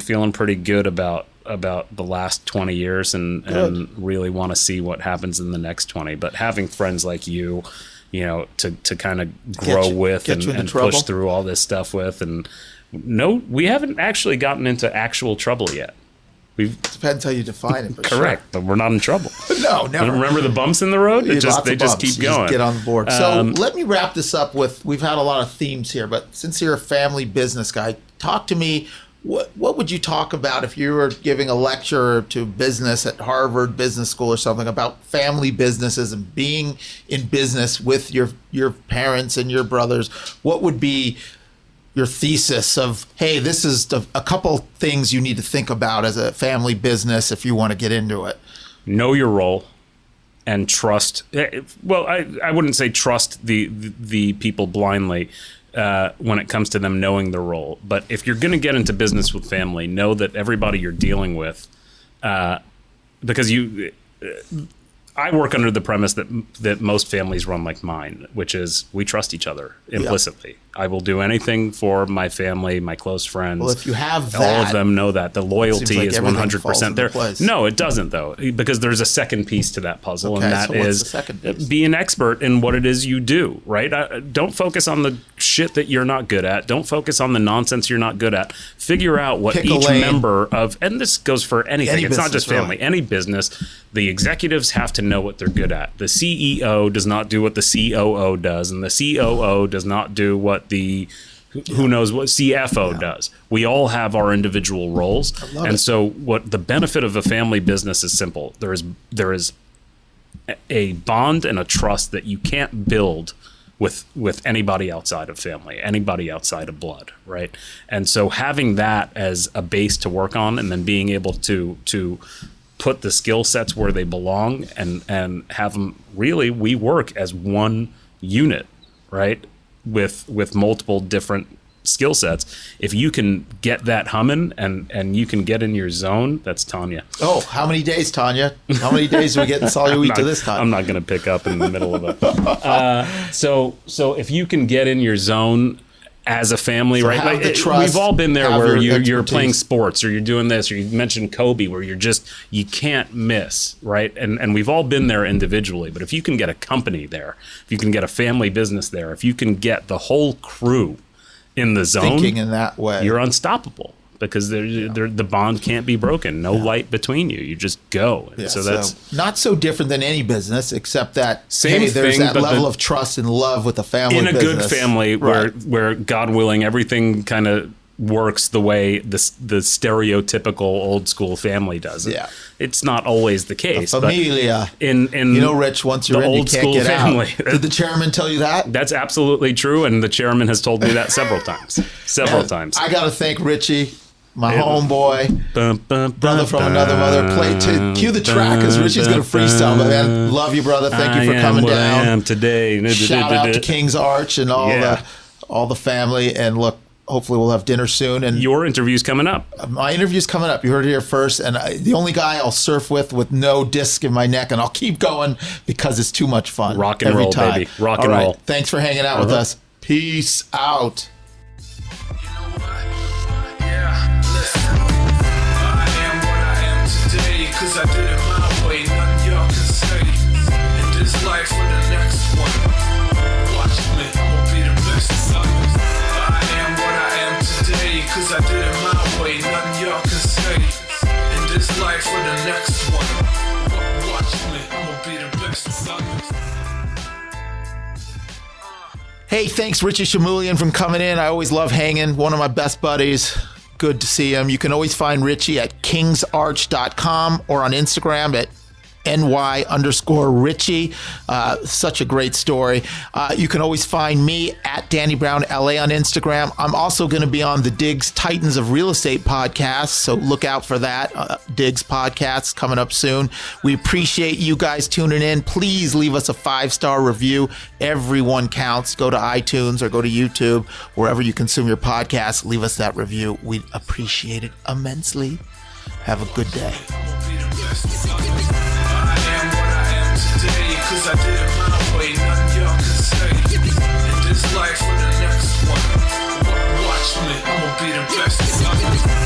feeling pretty good about the last 20 years and really want to see what happens in the next 20. But having friends like you to kind of grow with and push through all this stuff with. And no, we haven't actually gotten into actual trouble yet. Depends how you define it. But correct, but we're not in trouble. No, never. Remember the bumps in the road? They just keep You going. get on the board. So let me wrap this up with, we've had a lot of themes here, but since you're a family business guy, talk to me. What would you talk about if you were giving a lecture to business at Harvard Business School or something about family businesses and being in business with your parents and your brothers? What would be your thesis of, hey, this is a couple things you need to think about as a family business if you want to get into it? Know your role and trust. Well, I wouldn't say trust the people blindly. When it comes to them knowing their role. But if you're going to get into business with family, know that everybody you're dealing with, because I work under the premise that most families run like mine, which is we trust each other implicitly. Yeah. I will do anything for my family, my close friends. Well, if you have that, all of them know that the loyalty like is 100% there. place. No, it doesn't though, because there's a second piece to that puzzle, okay, and that so what's is the second piece? Be an expert in what it is you do. Right? Don't focus on the shit that you're not good at. Don't focus on the nonsense you're not good at. Figure out what each member of, and this goes for anything. It's not just family. Really. Any business, the executives have to know what they're good at. The CEO does not do what the COO does, and the COO does not do what the who knows what CFO does. We all have our individual roles. And so what the benefit of a family business is simple. There is a bond and a trust that you can't build with anybody outside of family, anybody outside of blood, right? And so having that as a base to work on, and then being able to put the skill sets where they belong and have them really, we work as one unit, right? With multiple different skill sets. If you can get that humming and you can get in your zone, that's Tanya. Oh, how many days, Tanya? How many days do we get in Soluita this time? I'm not going to pick up in the middle of it. So if you can get in your zone as a family, So right? have the trust, we've all been there have where your you're playing expertise. sports, or you're doing this, or you mentioned Kobe, where you can't miss, right? And we've all been there individually, but if you can get a company there, if you can get a family business there, if you can get the whole crew in the zone, Thinking in that way. you're unstoppable, because the bond can't be broken. No light between you. You just go. And Yeah, so that's not so different than any business, except that Same there's thing, that but level of trust and love with the family in a business. good family Right. where God willing, everything kind of works the way the stereotypical old school family does it. Yeah. It's not always the case. but Familia. in You know, Rich, once you're the in, you old can't school get family. out. Did the chairman tell you that? That's absolutely true, and the chairman has told me that several times. Several times. I got to thank Richie, my homeboy, Bum, bum, brother from another mother. Play to cue the track because Richie's going to freestyle. But man, love you, brother. Thank you for coming what down. I am today. Shout out to King's Arch and Yeah. all the family. And look, hopefully we'll have dinner soon. And Your interview's coming up. my interview's coming up. You heard it here first. And the only guy I'll surf with no disc in my neck, and I'll keep going because it's too much fun. Rock and every roll, time. baby. Rock All and right. roll. Thanks for hanging out with us. Peace out. Yeah, listen. I am what I am today, 'cause I did it my way. Nothing y'all can say. In this life or the next one. Watch me, I'ma be the best. I am what I am today, 'cause I did it my way. Nothing y'all can say. In this life or the next one. Watch me, I'ma be the best. Hey, thanks, Richie Shamooilian, from coming in. I always love hanging. One of my best buddies. Good to see him. You can always find Richie at kingsarch.com or on Instagram at NY_Richie. Such a great story. You can always find me at Danny Brown LA on Instagram. I'm also going to be on the Diggs Titans of Real Estate podcast, so look out for that. Diggs podcast coming up soon. We appreciate you guys tuning in. Please leave us a 5-star review. Everyone counts. Go to iTunes or go to YouTube, wherever you consume your podcasts. Leave us that review. We'd appreciate it immensely. Have a good day. Cause I did it my way, nothing y'all can say. In this life or the next one. Watch me, I'ma be the best.